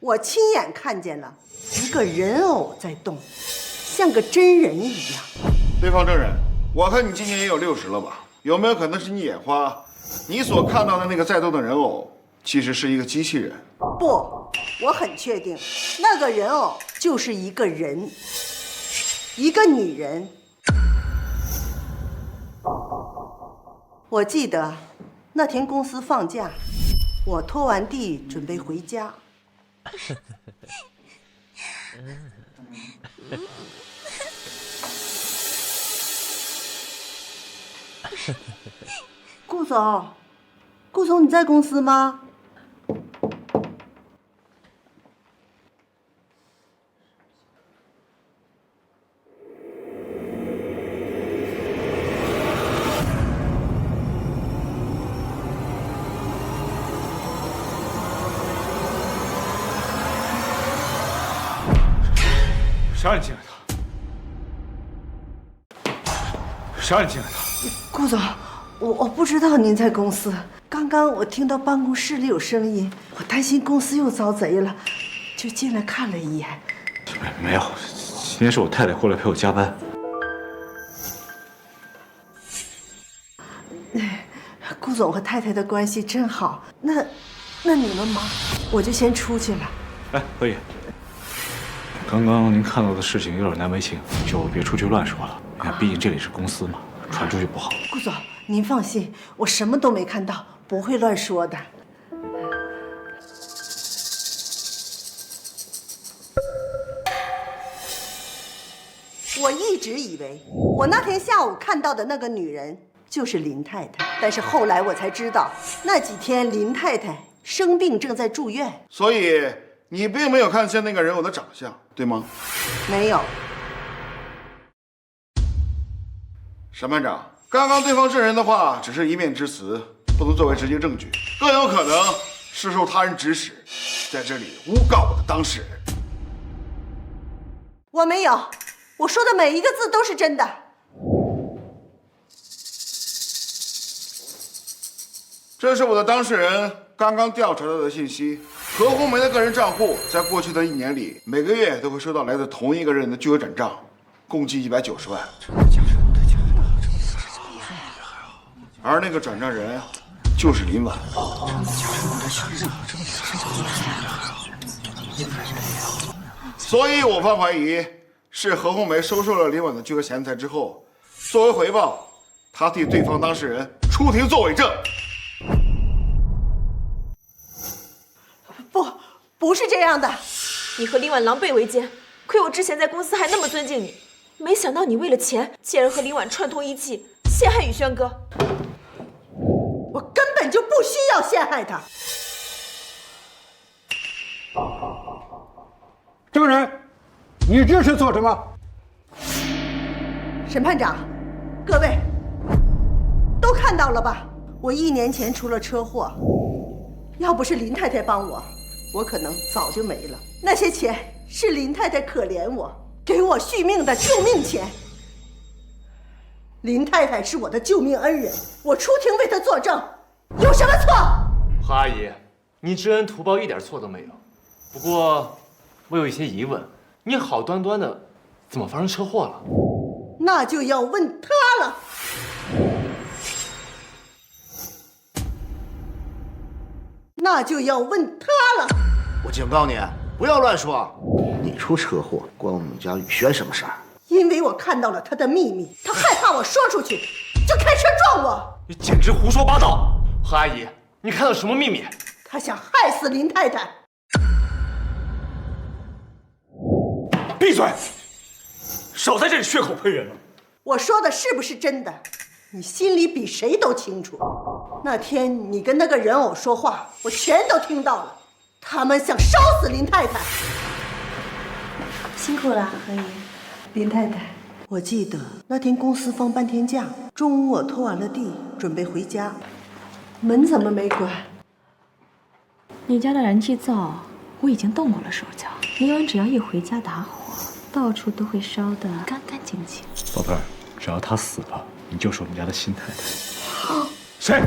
我亲眼看见了一个人偶在动，像个真人一样。对方证人，我看你今年也有60了吧？有没有可能是你眼花？你所看到的那个在动的人偶，其实是一个机器人？不，我很确定，那个人偶就是一个人，一个女人。我记得那天公司放假，我拖完地准备回家。顾总，顾总，你在公司吗？谁让你进来的？谁让你进来的？顾总，我不知道您在公司。刚刚我听到办公室里有声音，我担心公司又遭贼了，就进来看了一眼。没有，今天是我太太过来陪我加班。顾总和太太的关系真好。那你们忙，我就先出去了。哎，何爷，刚刚您看到的事情有点难为情，就别出去乱说了。你看，毕竟这里是公司嘛，传出去不好。顾总，您放心，我什么都没看到，不会乱说的。我一直以为我那天下午看到的那个女人就是林太太，但是后来我才知道，那几天林太太生病，正在住院。所以你并没有看见那个人偶的长相，对吗？没有。审判长，刚刚对方证人的话只是一面之词，不能作为直接证据，更有可能是受他人指使，在这里诬告我的当事人。我没有，我说的每一个字都是真的。这是我的当事人刚刚调查到的信息，何红梅的个人账户在过去的1年里，每个月都会收到来自同一个人的巨额转账，共计190万。而那个转账人就是林婉。所以我方怀疑是何红梅收受了林婉的巨额钱财之后，作为回报，她替对方当事人出庭作伪证。不是这样的，你和林婉狼狈为奸，亏我之前在公司还那么尊敬你，没想到你为了钱，竟然和林婉串通一气，陷害宇轩哥。我根本就不需要陷害他。证人，你这是做什么？审判长，各位都看到了吧？我1年前出了车祸，要不是林太太帮我可能早就没了。那些钱是林太太可怜我，给我续命的救命钱。林太太是我的救命恩人，我出庭为她作证，有什么错？何阿姨，你知恩图报一点错都没有。不过，我有一些疑问，你好端端的怎么发生车祸了？那就要问他了。那就要问他了。我警告你，不要乱说。你出车祸关我们家宇轩什么事儿？因为我看到了他的秘密，他害怕我说出去，就开车撞我。你简直胡说八道！何阿姨，你看到什么秘密？他想害死林太太。闭嘴！少在这里血口喷人了。我说的是不是真的？你心里比谁都清楚。那天你跟那个人偶说话，我全都听到了。他们想烧死林太太。辛苦了，何姨。林太太，我记得那天公司放半天假，中午我拖完了地，准备回家，门怎么没关？你家的燃气灶我已经动过了手脚，林婉只要一回家打火，到处都会烧得干干净净。宝贝儿，只要他死了，你就是我们家的新太太。谁？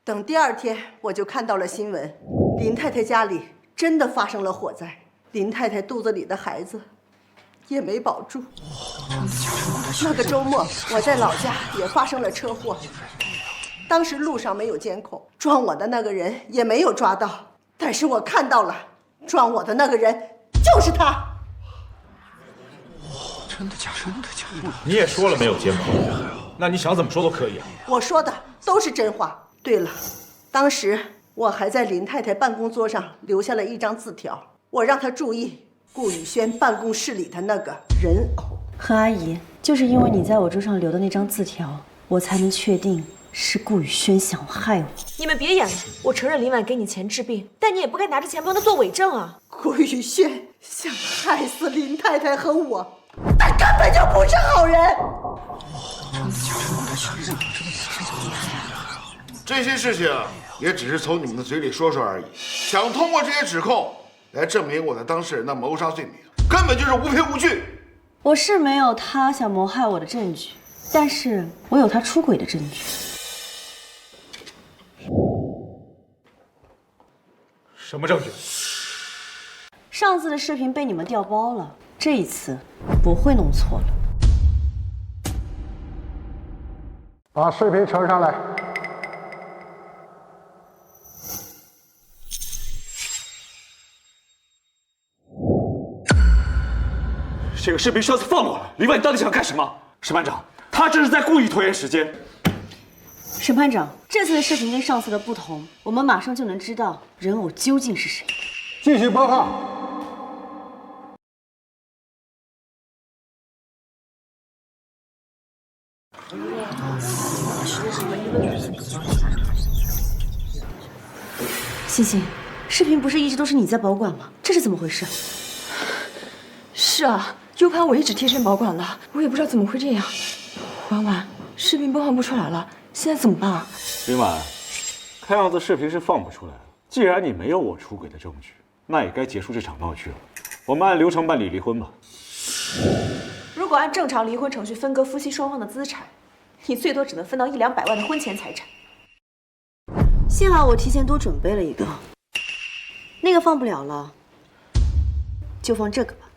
等第2天，我就看到了新闻，林太太家里真的发生了火灾，林太太肚子里的孩子也没保住。那个周末，我在老家也发生了车祸，当时路上没有监控，撞我的那个人也没有抓到，但是我看到了，撞我的那个人就是他。真的假的？你也说了没有监控，那你想怎么说都可以啊。我说的都是真话。对了，当时我还在林太太办公桌上留下了一张字条，我让她注意顾宇轩办公室里的那个人偶。何阿姨，就是因为你在我桌上留的那张字条，我才能确定是顾宇轩想害我。你们别演了，我承认林婉给你钱治病，但你也不该拿着钱帮他做伪证啊！顾宇轩想害死林太太和我，他根本就不是好人。这些事情也只是从你们的嘴里说说而已，想通过这些指控来证明我的当事人的谋杀罪名，根本就是无凭无据。我是没有他想谋害我的证据，但是我有他出轨的证据。什么证据？上次的视频被你们调包了，这一次不会弄错了。把视频呈上来。这个视频上次放过了，林婉，你到底想干什么？审判长，他这是在故意拖延时间。审判长，这次的视频跟上次的不同，我们马上就能知道人偶究竟是谁。继续播放。欣欣，视频不是一直都是你在保管吗？这是怎么回事？是啊，U 盘我一直贴身保管了，我也不知道怎么会这样。婉婉，视频播放不出来了，现在怎么办啊？林婉，看样子视频是放不出来了。既然你没有我出轨的证据，那也该结束这场闹剧了。我们按流程办理离婚吧。如果按正常离婚程序分割夫妻双方的资产，你最多只能分到100-200万的婚前财产。幸好我提前多准备了一个，那个放不了了，就放这个吧。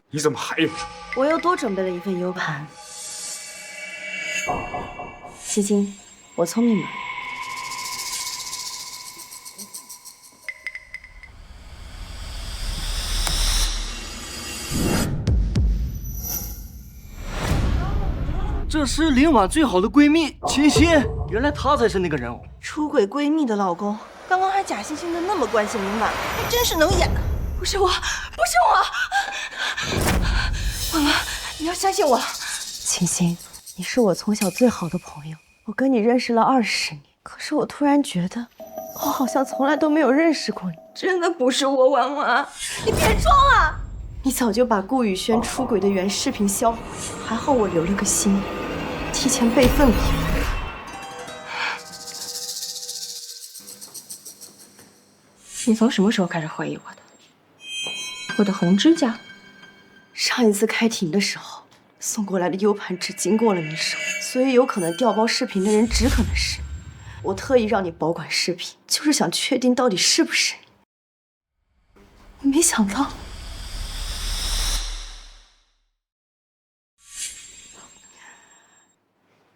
你怎么还有？我又多准备了一份 U 盘。西京，我聪明吗？这是林婉最好的闺蜜秦心，原来她才是那个人偶。出轨闺蜜的老公，刚刚还假惺惺的那么关心林婉，还真是能演呢。不是我，不是我，婉婉，你要相信我。秦心，你是我从小最好的朋友，我跟你认识了20年，可是我突然觉得，我好像从来都没有认识过你。真的不是我，婉婉，你别装了。你早就把顾宇轩出轨的原视频销毁，还好我留了个心，提前备份了。你从什么时候开始怀疑我的？我的红指甲？上一次开庭的时候送过来的 U 盘只经过了你手，所以有可能调包视频的人只可能是你。我特意让你保管视频，就是想确定到底是不是你。没想到。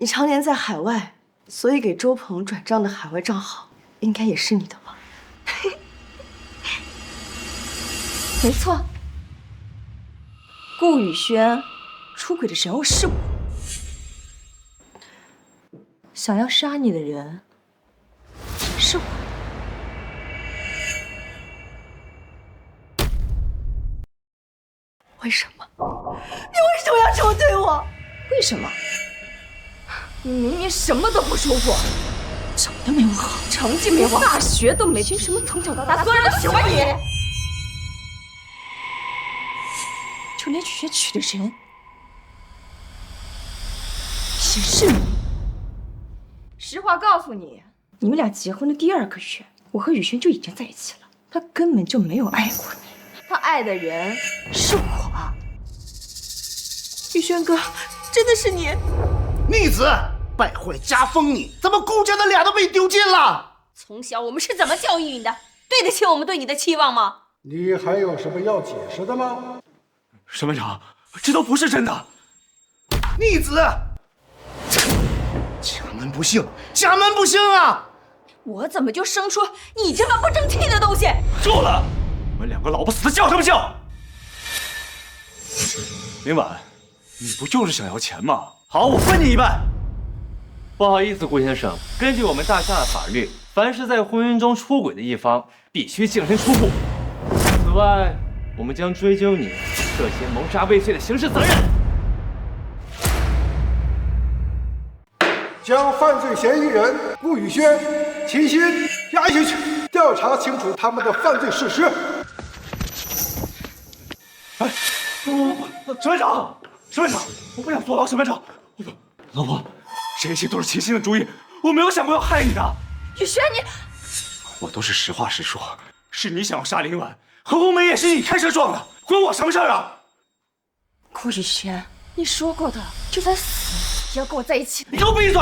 你常年在海外，所以给周鹏转账的海外账号应该也是你的吧？没错，顾宇轩出轨的人偶是我，想要杀你的人也是我。为什么？你为什么要这么对我？为什么？你明明什么都不舒服，长得没我好，成绩没我，大学都没，凭什么从小到大所有人都喜欢你？就连娶娶的人也是你。实话告诉你，你们俩结婚的第2个月，我和宇轩就已经在一起了，他根本就没有爱过你，他爱的人是我。宇轩哥，真的是你？逆子，败坏家风你！咱们顾家的俩都被丢尽了。从小我们是怎么教育你的？对得起我们对你的期望吗？你还有什么要解释的吗？沈班长，这都不是真的。逆子，家门不幸，家门不幸啊！我怎么就生出你这么不争气的东西？够了！你们2个老不死的叫什么叫？林婉，你不就是想要钱吗？好，我分你一半。不好意思，顾先生，根据我们大厦的法律，凡是在婚姻中出轨的一方，必须净身出户。此外，我们将追究你涉嫌谋杀未遂的刑事责任。将犯罪嫌疑人顾宇轩、秦心押下去，调查清楚他们的犯罪事实。哎，沈班长，沈班长，我不想坐牢，沈班长。老婆，这一切都是秦心的主意，我没有想过要害你的。宇轩，你……我都是实话实说，是你想要杀林婉，何红梅也是你开车撞的，关我什么事啊？顾宇轩，你说过的，就算死也要跟我在一起。你给我闭嘴！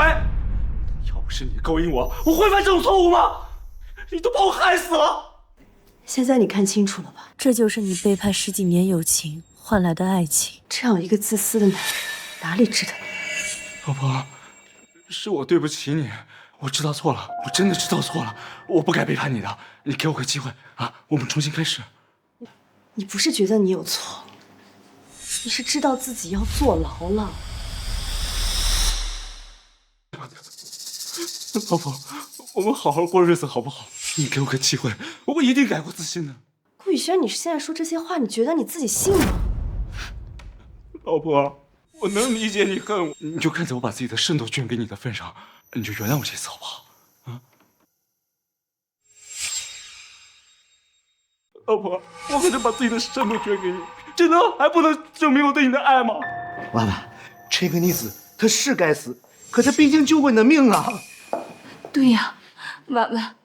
要不是你勾引我，我会犯这种错误吗？你都把我害死了。现在你看清楚了吧？这就是你背叛10几年友情换来的爱情。这样一个自私的男人，哪里值得你？老婆，是我对不起你，我知道错了，我真的知道错了，我不该背叛你的。你给我个机会啊，我们重新开始。你不是觉得你有错，你是知道自己要坐牢了。老婆，我们好好过日子好不好？你给我个机会，我一定改过自新的。顾宇轩，你现在说这些话，你觉得你自己信吗？老婆，我能理解你恨我，你就看在我把自己的肾都捐给你的份上，你就原谅我这次好不好？啊，老婆，我可是把自己的肾都捐给你，真的还不能证明我对你的爱吗？婉婉，这个逆子他是该死，可他毕竟救过你的命啊。对呀，婉婉，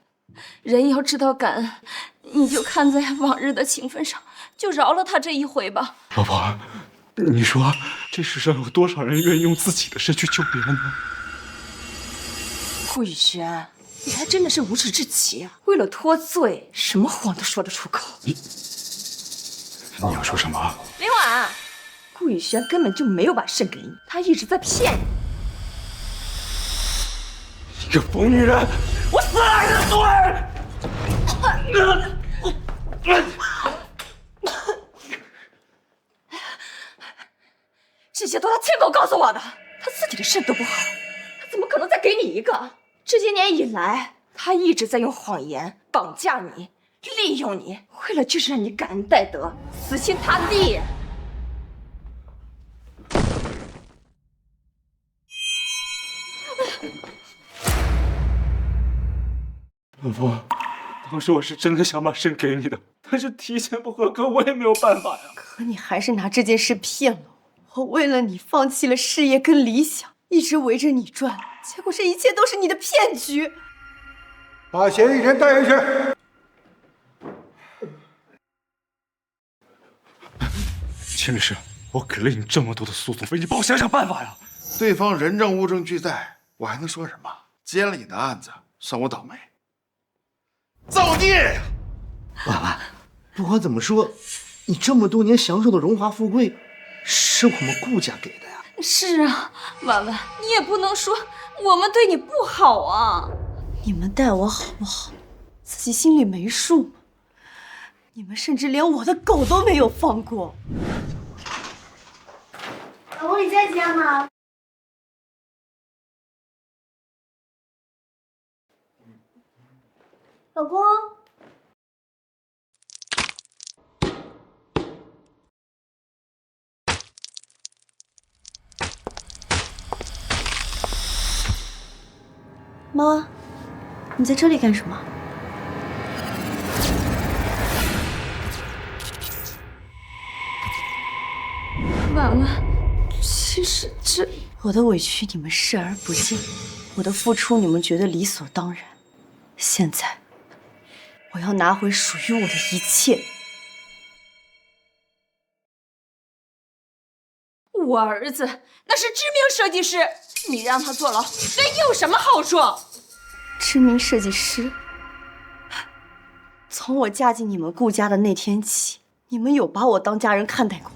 人要知道感恩，你就看在往日的情分上，就饶了他这一回吧。老婆，你说这世上有多少人愿意用自己的身去救别人呢？顾宇轩，你还真的是无耻至极啊！为了脱罪，什么谎都说得出口。你要说什么？林婉，顾宇轩根本就没有把肾给你，他一直在骗你。一个疯女人！我死了还是罪！这些都他亲口告诉我的，他自己的肾都不好，他怎么可能再给你一个？这些年以来，他一直在用谎言绑架你，利用你，为了就是让你感恩戴德，死心塌地。老婆，当时我是真的想把肾给你的，但是提前不合格，我也没有办法呀。可你还是拿这件事骗了我，我为了你放弃了事业跟理想，一直围着你转，结果这一切都是你的骗局。把嫌疑人带回去。秦律师，我给了你这么多的诉讼费，你帮我想想办法呀。对方人证物证俱在，我还能说什么？接了你的案子，算我倒霉。造孽！婉婉，不管怎么说，你这么多年享受的荣华富贵，是我们顾家给的呀。是啊，婉婉，你也不能说我们对你不好啊。你们待我好不好，自己心里没数吗？你们甚至连我的狗都没有放过。老公，你在家吗？老公，妈，你在这里干什么？婉婉，其实我的委屈你们视而不见，我的付出你们觉得理所当然。现在，我要拿回属于我的一切。我儿子那是知名设计师，你让他坐牢，对你有什么好处？知名设计师？从我嫁进你们顾家的那天起，你们有把我当家人看待过？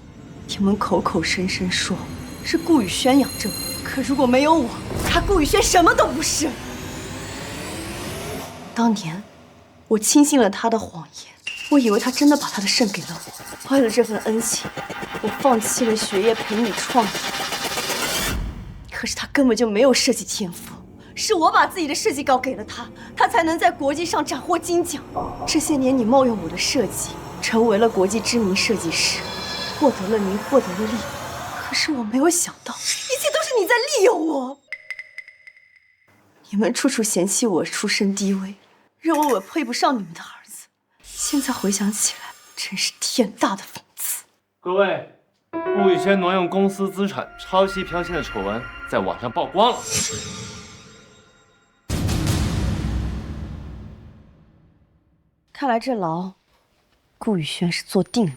你们口口声声说是顾宇轩养着我，可如果没有我，他顾宇轩什么都不是。当年我轻信了他的谎言，我以为他真的把他的肾给了我。为了这份恩情，我放弃了学业陪你创业。可是他根本就没有设计天赋，是我把自己的设计稿给了他，他才能在国际上斩获金奖。这些年你冒用我的设计，成为了国际知名设计师，获得了名，获得了利。可是我没有想到，一切都是你在利用我。你们处处嫌弃我出身低微，认为我配不上你们的儿子。现在回想起来，真是天大的讽刺。各位，顾宇轩挪用公司资产、抄袭剽窃的丑闻在网上曝光了。看来这牢，顾宇轩是坐定了。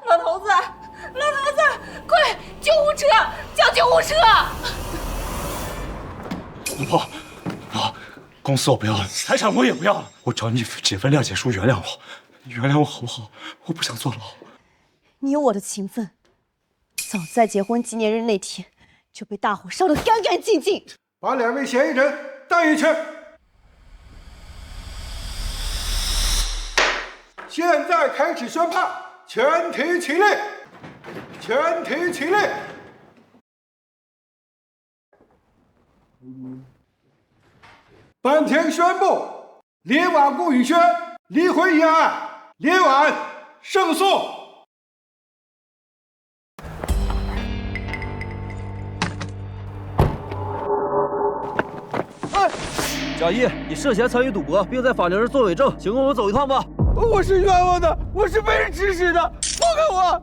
老头子，老头子，快，救护车，叫救护车！老婆，公司我不要了，财产我也不要了，我找你解份谅解书原谅我，你原谅我好不好？我不想坐牢。你有我的情分，早在结婚纪念日那天就被大火烧得干干净净。把2位嫌疑人带回去。现在开始宣判，全体起立，全体起立。本庭宣布，林婉、顾宇轩离婚一案，林婉胜诉。贾毅，你涉嫌参与赌博，并在法庭上作伪证，请跟我们走一趟吧。我是冤枉的，我是被人指使的，放开我！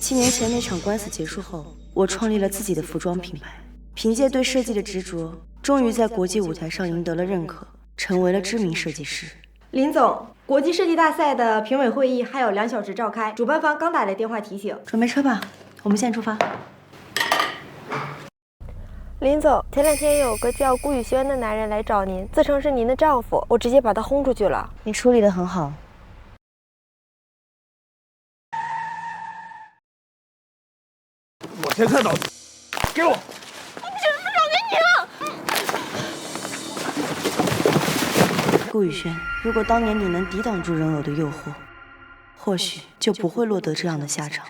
7年前那场官司结束后，我创立了自己的服装品牌，凭借对设计的执着，终于在国际舞台上赢得了认可，成为了知名设计师。林总，国际设计大赛的评委会议还有2小时召开，主办方刚打来电话提醒。准备车吧，我们现在出发。林总，前2天有个叫顾宇轩的男人来找您，自称是您的丈夫，我直接把他轰出去了。你处理得很好。我先看到你，给我！我凭什么让给你啊？顾宇轩，如果当年你能抵挡住人偶的诱惑，或许就不会落得这样的下场。